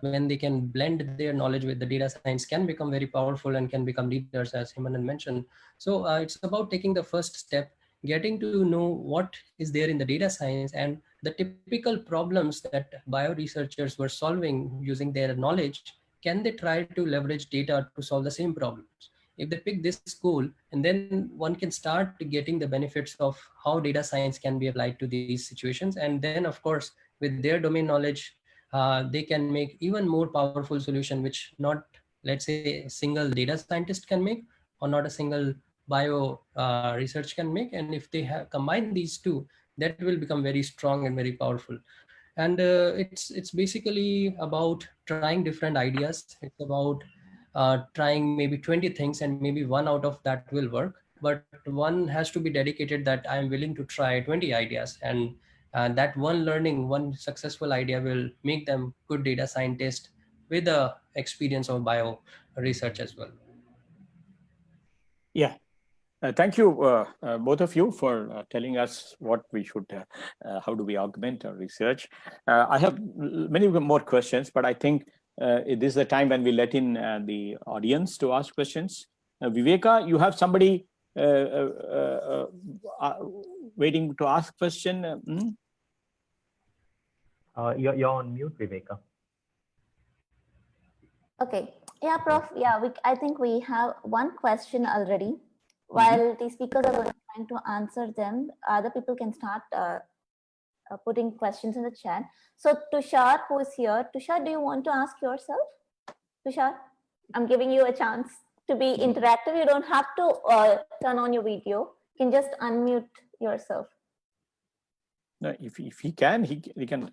when they can blend their knowledge with the data science, can become very powerful and can become leaders, as Hemanand mentioned. So it's about taking the first step, getting to know what is there in the data science and the typical problems that bio researchers were solving using their knowledge. Can they try to leverage data to solve the same problems? If they pick this goal, and then one can start getting the benefits of how data science can be applied to these situations. And then, of course, with their domain knowledge, they can make even more powerful solution, which not, let's say, a single data scientist can make, or not a single bio research can make. And if they have combined these two, that will become very strong and very powerful. And it's basically about trying different ideas. It's about trying maybe 20 things, and maybe one out of that will work, but one has to be dedicated that I'm willing to try 20 ideas, and that one successful idea will make them good data scientist with the experience of bio research as well. Yeah. Thank you, both of you, for telling us what we should, how do we augment our research. I have many more questions, but I think this is the time when we let in the audience to ask questions. Viveka, you have somebody waiting to ask question. You're on mute, Viveka. Okay. Yeah, Prof. Yeah, I think we have one question already. While the speakers are trying to answer them, other people can start putting questions in the chat. So Tushar, who is here, Tushar, do you want to ask yourself? Tushar, I'm giving you a chance to be interactive. You don't have to turn on your video. You can just unmute yourself. No, if he can, he can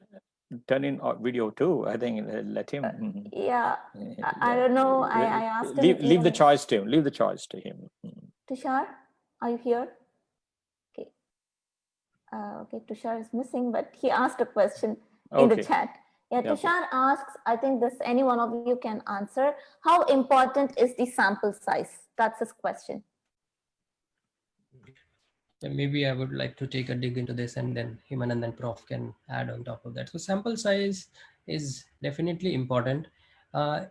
turn in video too. I think let him. Yeah, I don't know. I asked him. Leave the choice to him. Leave the choice to him. Tushar, are you here? Okay. Okay, Tushar is missing, but he asked a question in the chat. Yeah, Tushar asks, I think this any one of you can answer. How important is the sample size? That's his question. Maybe I would like to take a dig into this, and then Hemanand and then Prof can add on top of that. So sample size is definitely important.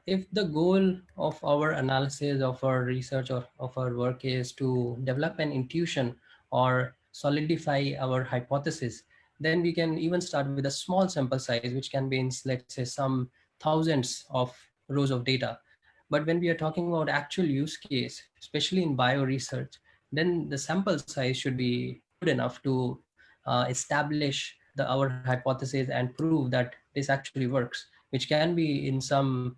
If the goal of our analysis, of our research, or of our work is to develop an intuition or solidify our hypothesis, then we can even start with a small sample size, which can be in, let's say, some thousands of rows of data. But when we are talking about actual use case, especially in bio research, then the sample size should be good enough to establish our hypothesis and prove that this actually works, which can be in some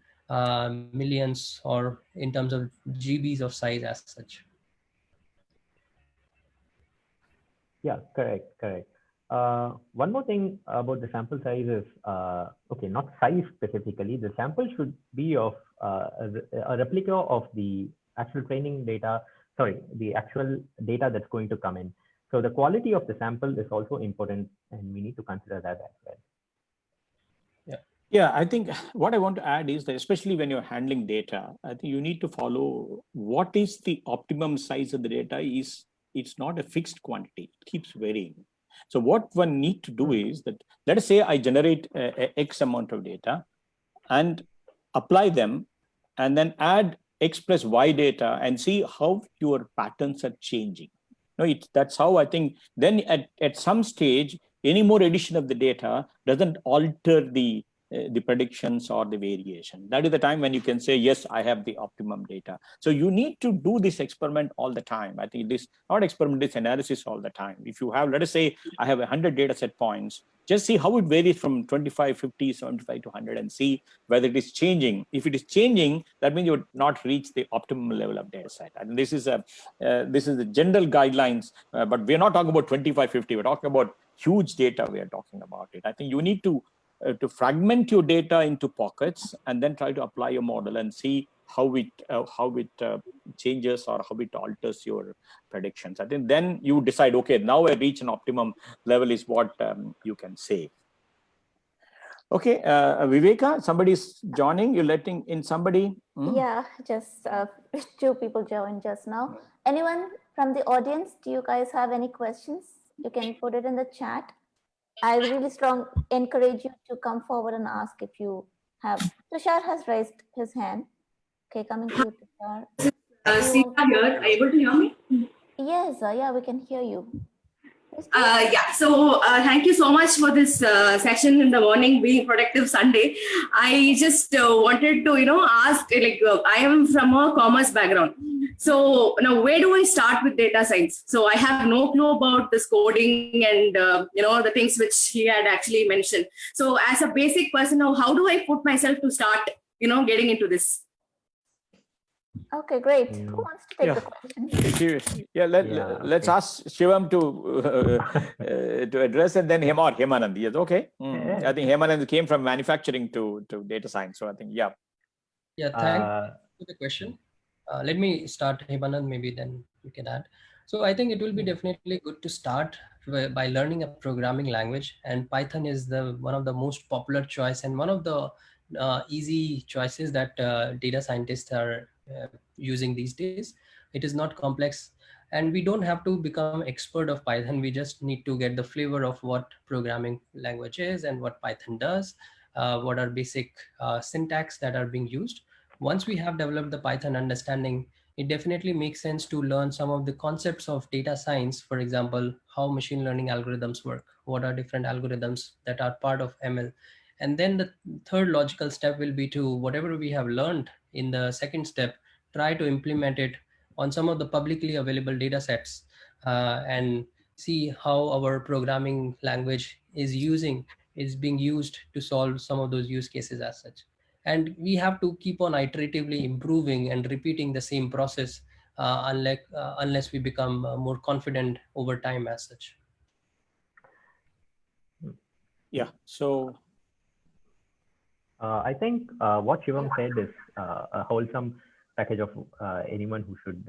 millions or in terms of GBs of size as such. Yeah, correct. One more thing about the sample size is, okay, not size specifically. The sample should be of a replica of the actual training data, sorry, the actual data that's going to come in. So the quality of the sample is also important, and we need to consider that as well. Yeah, I think what I want to add is that especially when you're handling data, I think you need to follow what is the optimum size of the data is. It's not a fixed quantity, it keeps varying. So what one need to do is that, let us say I generate X amount of data and apply them and then add X plus Y data and see how your patterns are changing. No, that's how I think then at some stage, any more addition of the data doesn't alter the predictions or the variation. That is the time when you can say, yes, I have the optimum data. So you need to do this experiment all the time. I think this, not experiment, this analysis all the time. If you have, let us say, I have 100 data set points, just see how it varies from 25, 50, 75 to 100 and see whether it is changing. If it is changing, that means you would not reach the optimum level of data set. And this is the general guidelines, but we're not talking about 25, 50. We're talking about huge data. We are talking about it. I think you need to fragment your data into pockets and then try to apply your model and see how it changes or how it alters your predictions. I think then you decide, okay, now I reach an optimum level is what you can say. Okay, Viveka, somebody's joining. You're letting in somebody? Yeah, just 2 people joined just now. Anyone from the audience, do you guys have any questions? You can put it in the chat. I really encourage you to come forward and ask if you have. Tushar has raised his hand. Okay, coming to you, Tushar. Sita here. Are you able to hear me? Yes, yeah, we can hear you. Yeah, so thank you so much for this session in the morning, being productive Sunday. I just wanted to, ask, I am from a commerce background. So now where do I start with data science? So I have no clue about this coding and, the things which he had actually mentioned. So as a basic person now, how do I put myself to start, getting into this? Okay, great. Who wants to take the question? Yeah, let's ask Shivam to address and then Hemanand. Yes, okay. I think Hemanand came from manufacturing to data science. So I think, yeah. Yeah, thanks for the question. Let me start, Hemanand, maybe then you can add. So I think it will be definitely good to start by learning a programming language, and Python is one of the most popular choice and one of the easy choices that data scientists are using these days. It is not complex, and we don't have to become expert of Python. We just need to get the flavor of what programming language is and what Python does, what are basic syntax that are being used. Once we have developed the Python understanding, it definitely makes sense to learn some of the concepts of data science. For example, how machine learning algorithms work, what are different algorithms that are part of ML. And then the third logical step will be to whatever we have learned in the second step, try to implement it on some of the publicly available data sets and see how our programming language is being used to solve some of those use cases as such. And we have to keep on iteratively improving and repeating the same process unless we become more confident over time as such. Yeah, so I think what Shivam said is a wholesome package of anyone who should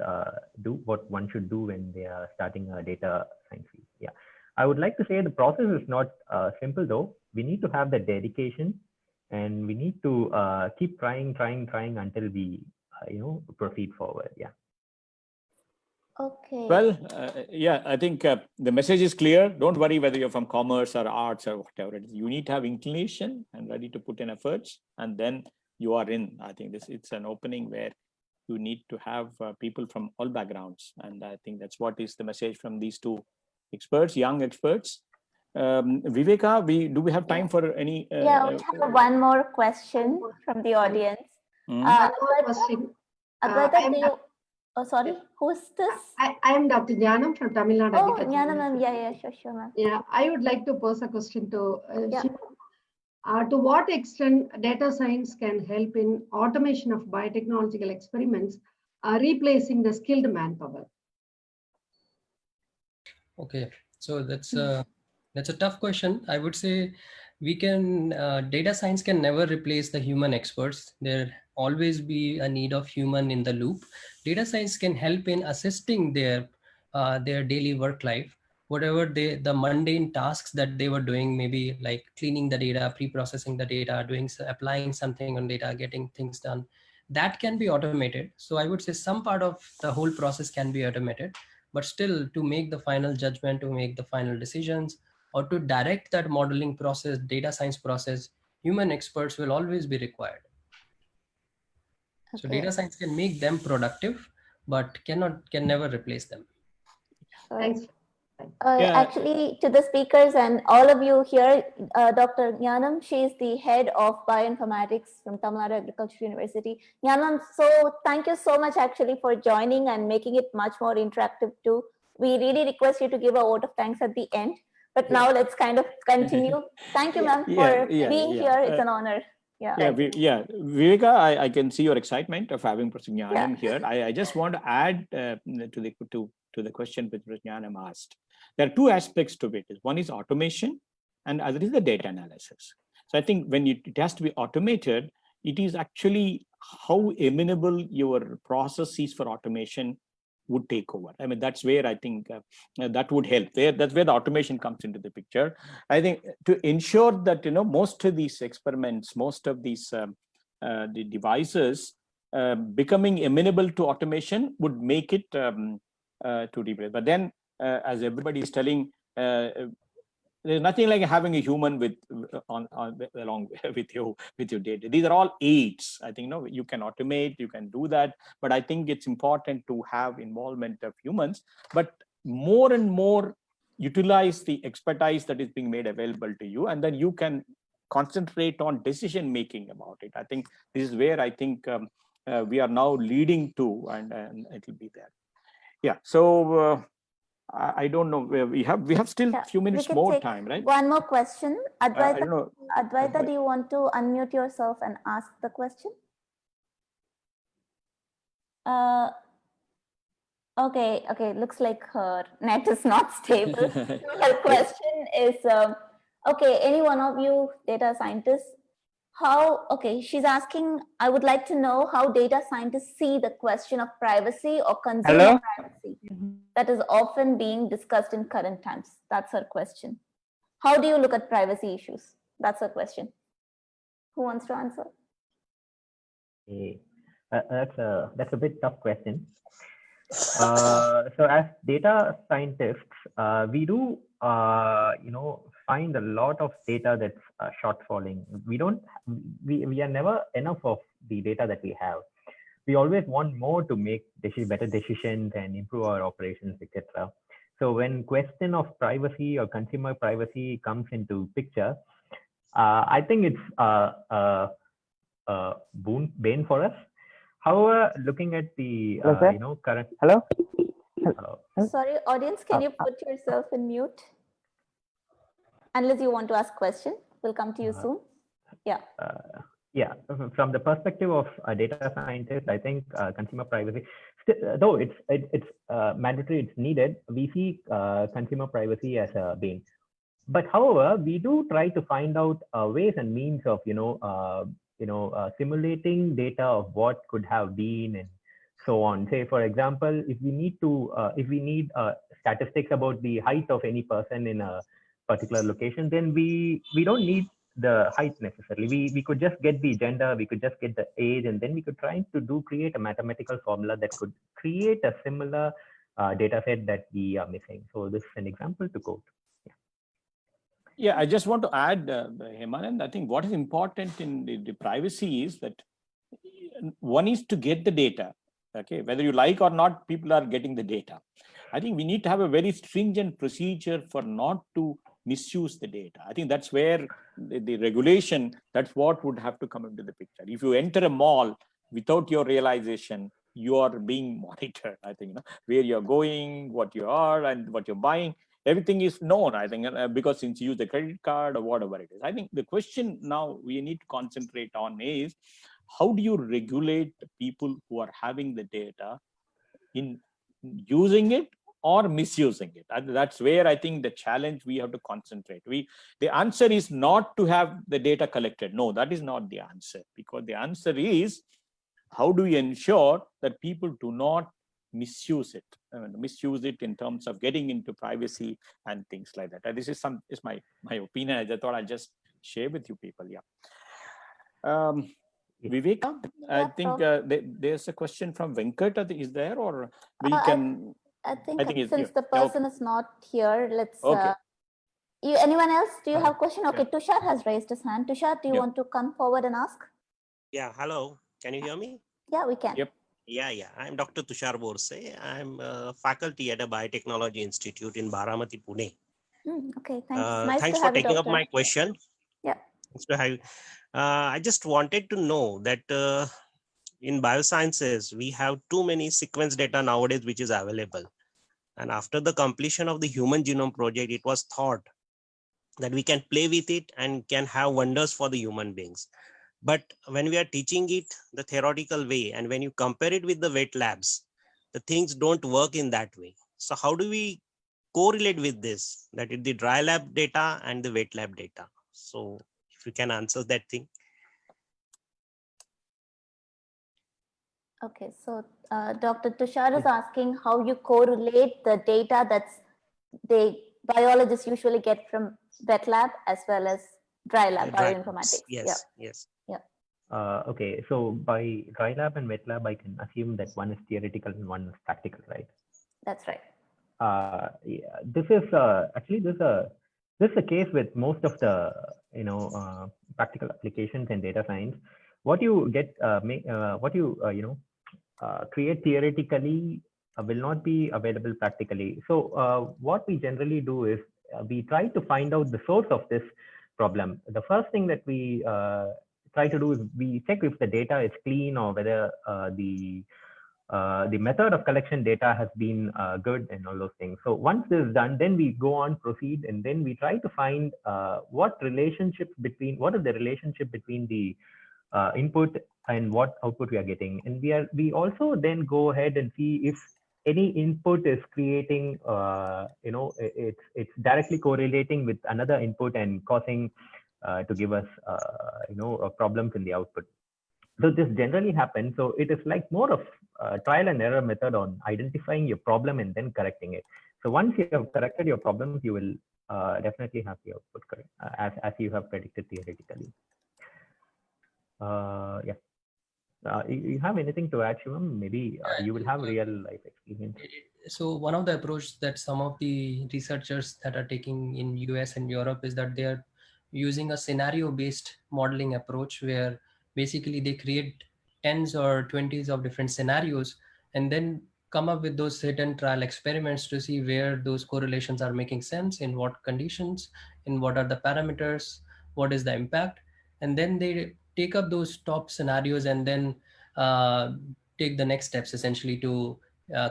do what one should do when they are starting a data science field. Yeah, I would like to say the process is not simple though. We need to have the dedication, and we need to keep trying until we proceed forward. Yeah. Okay. Well, yeah, I think the message is clear. Don't worry whether you're from commerce or arts or whatever it is. You need to have inclination and ready to put in efforts, and then you are in. I think it's an opening where you need to have people from all backgrounds, and I think that's what is the message from these two experts, young experts. Viveka, do we have time for any? Yeah, we have one more question from the audience. Hmm? One more question. Advaita, do you? Oh, sorry. Who's this? I am Dr. Jnanam from Tamil Nadu. Oh, Agricultural Jnana ma'am. University. Yeah, sure, ma'am. Yeah, I would like to pose a question to Yeah. Shiva. To what extent data science can help in automation of biotechnological experiments, replacing the skilled manpower? Okay, so that's a tough question. I would say we can data science can never replace the human experts. There always be a need of human in the loop. Data science can help in assisting their daily work life, whatever the mundane tasks that they were doing, maybe like cleaning the data, pre-processing the data, applying something on data, getting things done. That can be automated. So I would say some part of the whole process can be automated, but still to make the final judgment, to make the final decisions, or to direct that modeling process, data science process, human experts will always be required. So Okay. data science can make them productive, but can never replace them. Sure. Thanks. Yeah. Actually, to the speakers and all of you here, Dr. Jnanam, she is the head of bioinformatics from Tamil Nadu Agricultural University. Jnanam, so thank you so much actually for joining and making it much more interactive too. We really request you to give a vote of thanks at the end. But now let's kind of continue. Thank you, ma'am, for being here. It's an honor. Yeah. Viveka, I can see your excitement of having Professor Jnanam here. I just want to add to the question which Professor Jnanam asked. There are two aspects to it. One is automation, and other is the data analysis. So I think when it has to be automated, it is actually how amenable your processes for automation would take over. I mean, that's where I think that would help. That's where the automation comes into the picture. I think to ensure that most of these experiments, most of these the devices becoming amenable to automation would make it to replace. But then, as everybody is telling, there's nothing like having a human along with your data. These are all aids. I think you can automate, you can do that, but I think it's important to have involvement of humans. But more and more utilize the expertise that is being made available to you, and then you can concentrate on decision making about it. I think this is where I think we are now leading to, and it will be there. Yeah. So. I don't know. We have still a few minutes more time, right? One more question. Advaita, I don't know. Advaita, do you want to unmute yourself and ask the question? Okay. Looks like her net is not stable. Her question is, okay, any one of you data scientists, she's asking, I would like to know how data scientists see the question of privacy or consumer privacy that is often being discussed in current times. That's her question. How do you look at privacy issues? That's her question. Who wants to answer? Okay. That's a bit tough question. So as data scientists, we do find a lot of data that's shortfalling. We are never enough of the data that we have. We always want more to make better decisions and improve our operations, etc. So when question of privacy or consumer privacy comes into picture, I think it's a bane for us. However, looking at the current Hello. Sorry, audience, can you put yourself in mute? Unless you want to ask question, we'll come to you soon. Yeah. Yeah, from the perspective of a data scientist, I think consumer privacy, though it's mandatory, it's needed, we see consumer privacy as a bane. But however, we do try to find out ways and means of simulating data of what could have been and so on. Say, for example, if we need statistics about the height of any person in a particular location, then we don't need the height necessarily. We could just get the gender, we could just get the age, and then we could try to create a mathematical formula that could create a similar data set that we are missing. So this is an example to quote. Yeah, I just want to add, Hemanand, I think what is important in the privacy is that one is to get the data. Okay, whether you like or not, people are getting the data. I think we need to have a very stringent procedure for not to misuse the data. I think that's where the regulation, that's what would have to come into the picture. If you enter a mall without your realization, you are being monitored. I think, where you're going, what you are, and what you're buying, everything is known, I think, because since you use the credit card or whatever it is. I think the question now we need to concentrate on is, how do you regulate people who are having the data in using it or misusing it? That's where I think the challenge we have to concentrate. The answer is not to have the data collected. No, that is not the answer, because the answer is, how do we ensure that people do not misuse it? Misuse it in terms of getting into privacy and things like that. And this is my opinion. I thought I'll just share with you people. Yeah. Viveka, I think there's a question from Venkat. Is there, or we can? I think it's since here. the person is not here, let's. Okay. Anyone else? Do you have a question? Okay, Tushar has raised his hand. Tushar, do you want to come forward and ask? Yeah, hello. Can you hear me? Yeah, we can. Yep. Yeah. I'm Dr. Tushar Borse. I'm faculty at a Biotechnology Institute in Baramati, Pune. Okay, thanks. Nice Thanks to for have you, taking up doctor. my question. Yeah. Thanks to have you. I just wanted to know that in biosciences, we have too many sequence data nowadays, which is available. And after the completion of the Human Genome Project, it was thought that we can play with it and can have wonders for the human beings. But when we are teaching it the theoretical way, and when you compare it with the wet labs, the things don't work in that way. So how do we correlate with this, that is the dry lab data and the wet lab data? So if you can answer that thing. Okay, so Dr. Tushar is asking how you correlate the data that's the biologists usually get from wet lab as well as dry lab bioinformatics. Yes. Okay, so by dry lab and wet lab, I can assume that one is theoretical and one is practical, right? That's right. Yeah, this is actually this is a case with most of the practical applications in data science. What you get, create theoretically will not be available practically. So what we generally do is we try to find out the source of this problem. The first thing that we try to do is we check if the data is clean, or whether the method of collection data has been good, and all those things. So once this is done, then we go on, proceed, and then we try to find what is the relationship between the input and what output we are getting. And we also then go ahead and see if any input is creating, it's directly correlating with another input and causing to give us, problems in the output. So this generally happens. So it is like more of a trial and error method on identifying your problem and then correcting it. So once you have corrected your problems, you will definitely have the output correct, as you have predicted theoretically. You have anything to add, Shivam? Maybe you will have real life experience. So one of the approach that some of the researchers that are taking in US and Europe is that they are using a scenario-based modeling approach, where basically they create 10s or 20s of different scenarios and then come up with those hidden trial experiments to see where those correlations are making sense, in what conditions, in what are the parameters, what is the impact. And then they take up those top scenarios and then take the next steps, essentially, to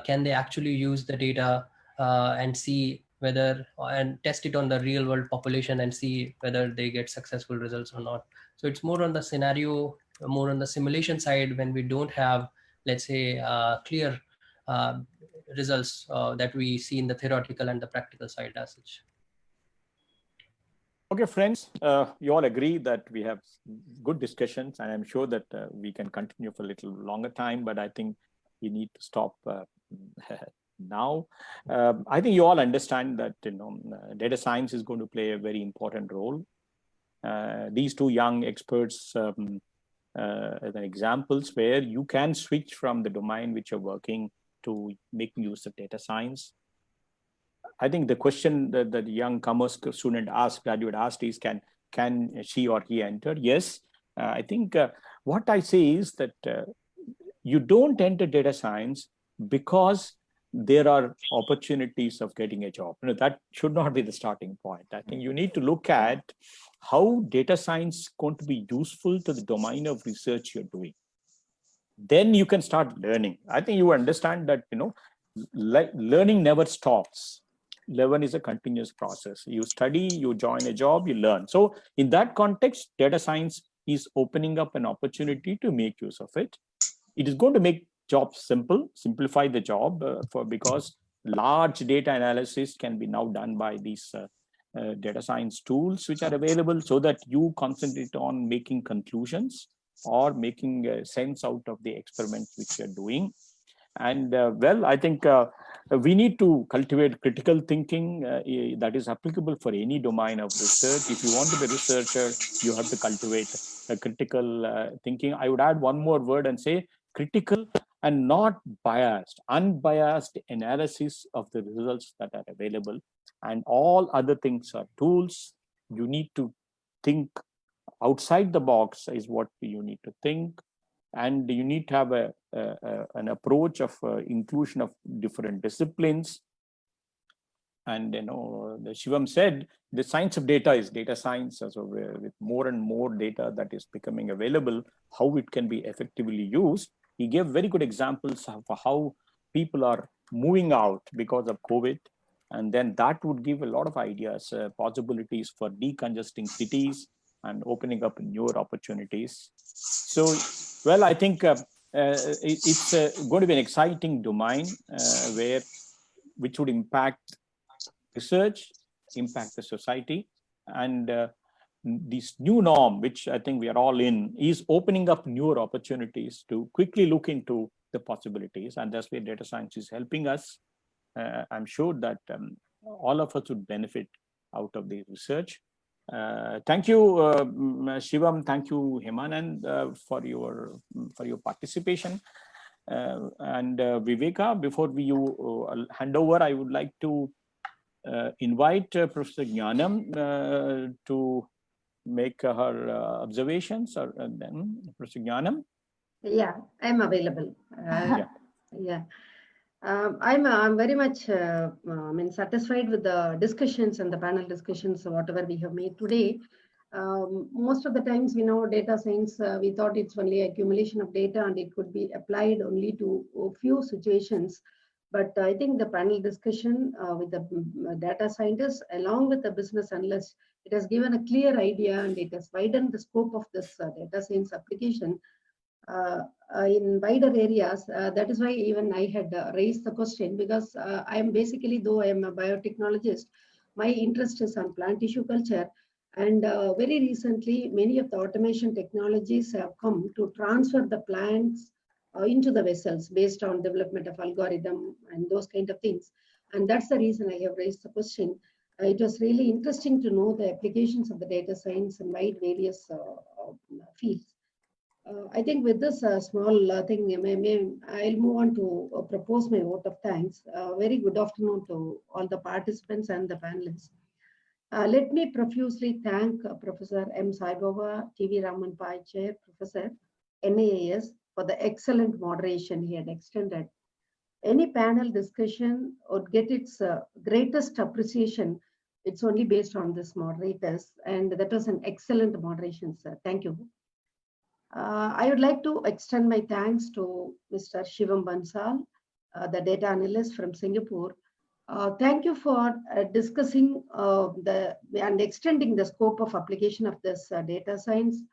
can they actually use the data and see whether, and test it on the real world population and see whether they get successful results or not. So it's more on the scenario, more on the simulation side, when we don't have, let's say, clear results that we see in the theoretical and the practical side as such. Okay, friends, you all agree that we have good discussions, and I'm sure that we can continue for a little longer time, but I think we need to stop now. I think you all understand that data science is going to play a very important role. These two young experts as examples where you can switch from the domain which you're working to making use of data science. I think the question that the young commerce student asked, graduate asked, is can she or he enter? Yes. I think what I say is that you don't enter data science because there are opportunities of getting a job. That should not be the starting point. I think you need to look at how data science is going to be useful to the domain of research you're doing. Then you can start learning. I think you understand that, learning never stops. Learn is a continuous process. You study, you join a job, you learn. So in that context, data science is opening up an opportunity to make use of it. It is going to make jobs simplify the job because large data analysis can be now done by these data science tools which are available, so that you concentrate on making conclusions or making sense out of the experiments which you're doing. And I think we need to cultivate critical thinking that is applicable for any domain of research. If you want to be a researcher, you have to cultivate a critical thinking. I would add one more word and say critical and not biased, unbiased analysis of the results that are available. And all other things are tools. You need to think outside the box is what you need to think. And you need to have an approach of inclusion of different disciplines. And the Shivam said the science of data is data science. So with more and more data that is becoming available, how it can be effectively used. He gave very good examples of how people are moving out because of COVID. And then that would give a lot of ideas, possibilities for decongesting cities and opening up newer opportunities. So, I think it's going to be an exciting domain which would impact research, impact the society, and this new norm, which I think we are all in, is opening up newer opportunities to quickly look into the possibilities, and that's where data science is helping us. I'm sure that all of us would benefit out of the research. Thank you, Shivam. Thank you, Hemanand, for your participation. And Viveka, before we hand over, I would like to invite Professor Jnanam to make her observations, or then Professor Jnanam. Yeah, I'm available. Yeah. I'm very much satisfied with the discussions and the panel discussions, whatever we have made today. Most of the times, we know data science, we thought it's only accumulation of data and it could be applied only to a few situations. But I think the panel discussion with the data scientists along with the business analysts, it has given a clear idea and it has widened the scope of this data science application in wider areas. That is why even I had raised the question, because I am basically, though I am a biotechnologist, my interest is on plant tissue culture. And very recently, many of the automation technologies have come to transfer the plants into the vessels based on development of algorithm and those kind of things. And that's the reason I have raised the question. It was really interesting to know the applications of the data science in wide various fields. I think with this small thing, I'll move on to propose my vote of thanks. Very good afternoon to all the participants and the panelists. Let me profusely thank Professor M. Sai Baba, T.V. Raman Pai Chair, Professor NIAS, for the excellent moderation he had extended. Any panel discussion would get its greatest appreciation. It's only based on this moderators, and that was an excellent moderation, sir. Thank you. I would like to extend my thanks to Mr. Shivam Bansal, the data analyst from Singapore. Thank you for discussing and extending the scope of application of this data science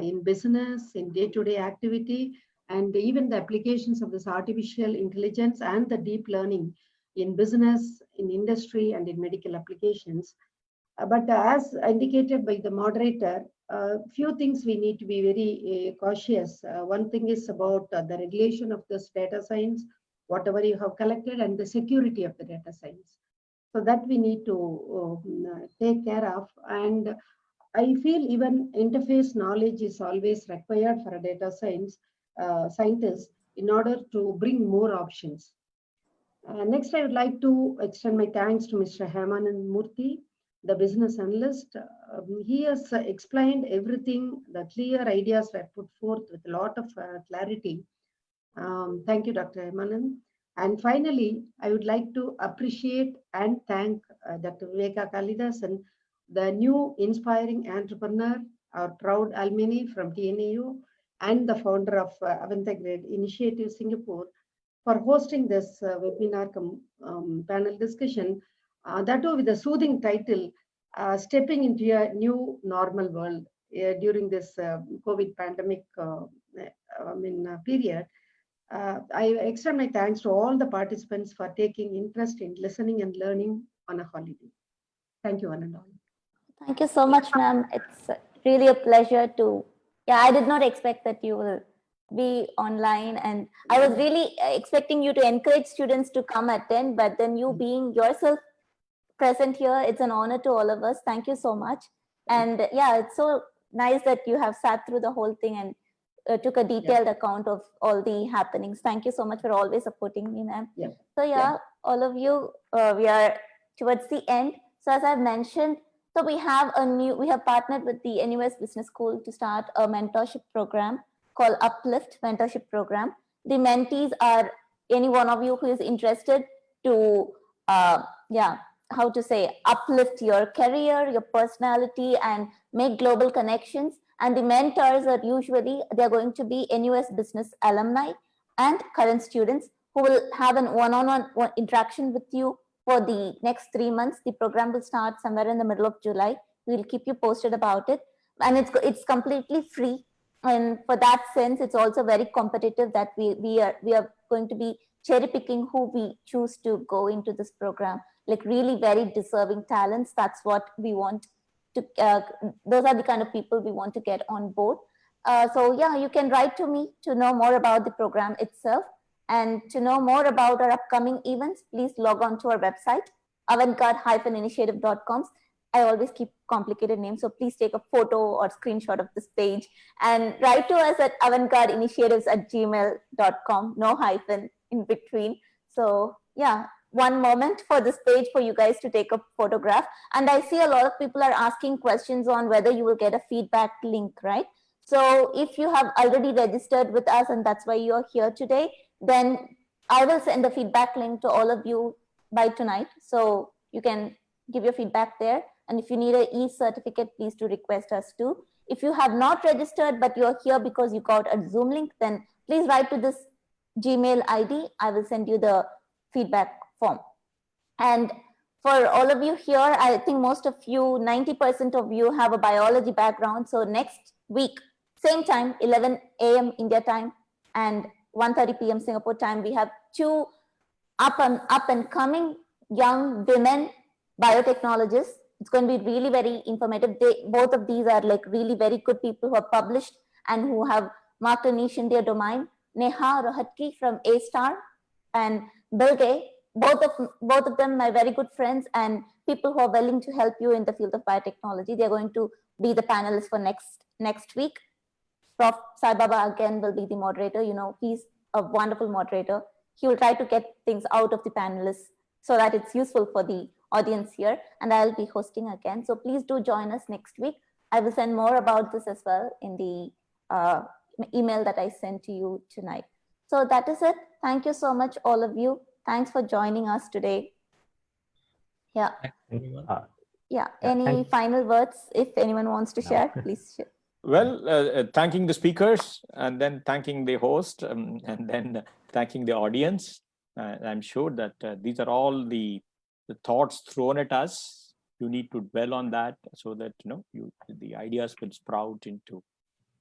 in business, in day-to-day activity, and even the applications of this artificial intelligence and the deep learning in business, in industry, and in medical applications. But as indicated by the moderator, few things we need to be very cautious. One thing is about the regulation of this data science, whatever you have collected, and the security of the data science. So that we need to take care of. And I feel even interface knowledge is always required for a data science scientist in order to bring more options. Next, I would like to extend my thanks to Mr. Hemanand Murthy, the business analyst. He has explained everything. The clear ideas were put forth with a lot of clarity. Thank you, Dr. Hemanand. And finally, I would like to appreciate and thank Dr. Viveka Kalidasan, the new inspiring entrepreneur, our proud alumni from TNAU, and the founder of Avantagrade Initiative Singapore for hosting this webinar panel discussion, that too with a soothing title, Stepping into a New Normal World during this COVID pandemic period. I extend my thanks to all the participants for taking interest in listening and learning on a holiday. Thank you, one and all. Thank you so much, ma'am. It's really a pleasure to, yeah, I did not expect that you will be online, and I was really expecting you to encourage students to come attend, but then you being yourself present here, it's an honor to all of us. Thank you so much. And yeah, it's so nice that you have sat through the whole thing and took a detailed account of all the happenings. Thank you so much for always supporting me, ma'am. Yeah. So yeah, all of you, we are towards the end. So as I've mentioned, so we have partnered with the NUS Business School to start a mentorship program called Uplift Mentorship Program. The mentees are any one of you who is interested to, how to say, uplift your career, your personality, and make global connections. And the mentors are usually, they're going to be NUS business alumni and current students who will have an one-on-one interaction with you for the next 3 months. The program will start somewhere in the middle of July. We'll keep you posted about it. And it's completely free. And for that sense, it's also very competitive that we are going to be cherry picking who we choose to go into this program, like really very deserving talents. That's what we want to, those are the kind of people we want to get on board. So yeah, you can write to me to know more about the program itself. And to know more about our upcoming events, please log on to our website, avantgarde-initiative.com. I always keep complicated names, so please take a photo or screenshot of this page and write to us at avantgardeinitiatives@gmail.com, no hyphen in between. So yeah, one moment for this page for you guys to take a photograph. And I see a lot of people are asking questions on whether you will get a feedback link, right? So if you have already registered with us and that's why you're here today, then I will send a feedback link to all of you by tonight. So you can give your feedback there. And if you need an e-certificate, please do request us too. If you have not registered, but you're here because you got a Zoom link, then please write to this Gmail ID. I will send you the feedback form. And for all of you here, I think most of you, 90% of you have a biology background. So next week, same time, 11 a.m. India time and 1:30 p.m. Singapore time, we have two up and coming young women biotechnologists. It's going to be really very informative. Both of these are like really very good people who are published and who have marked a niche in their domain. Neha Rohatgi from A-Star and Bilge, both of them my very good friends and people who are willing to help you in the field of biotechnology. They're going to be the panelists for next week. Prof. Sai Baba again will be the moderator. You know, he's a wonderful moderator. He will try to get things out of the panelists so that it's useful for the audience here. And I'll be hosting again. So please do join us next week. I will send more about this as well in the email that I sent to you tonight. So that is it. Thank you so much, all of you. Thanks for joining us today. Yeah. Yeah. Any final words, if anyone wants to share, please share. Well, thanking the speakers and then thanking the host and then thanking the audience. I'm sure that these are all the thoughts thrown at us. You need to dwell on that so that the ideas will sprout into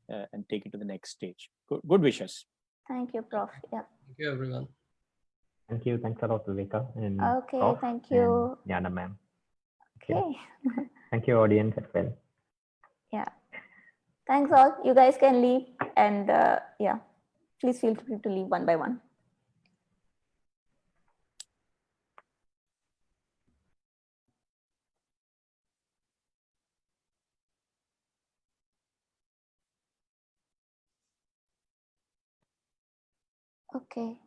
and take it to the next stage. Good wishes. Thank you, Prof. Yeah. Thank you, everyone. Thank you. Thanks a lot, Viveka. And okay, Prof thank you. Jnana ma'am. Okay. Thank you, audience, as well. Yeah. Thanks all. You guys can leave and yeah, please feel free to leave one by one. Okay.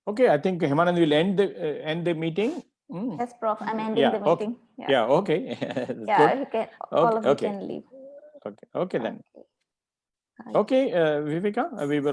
Okay, I think Hemanand will end the meeting. Yes, Prof. I'm ending Yeah, the okay. meeting. Yeah, okay. That's Yeah, good. you can, all of you Okay. can leave. Okay then. Okay. Okay, Viveka, we will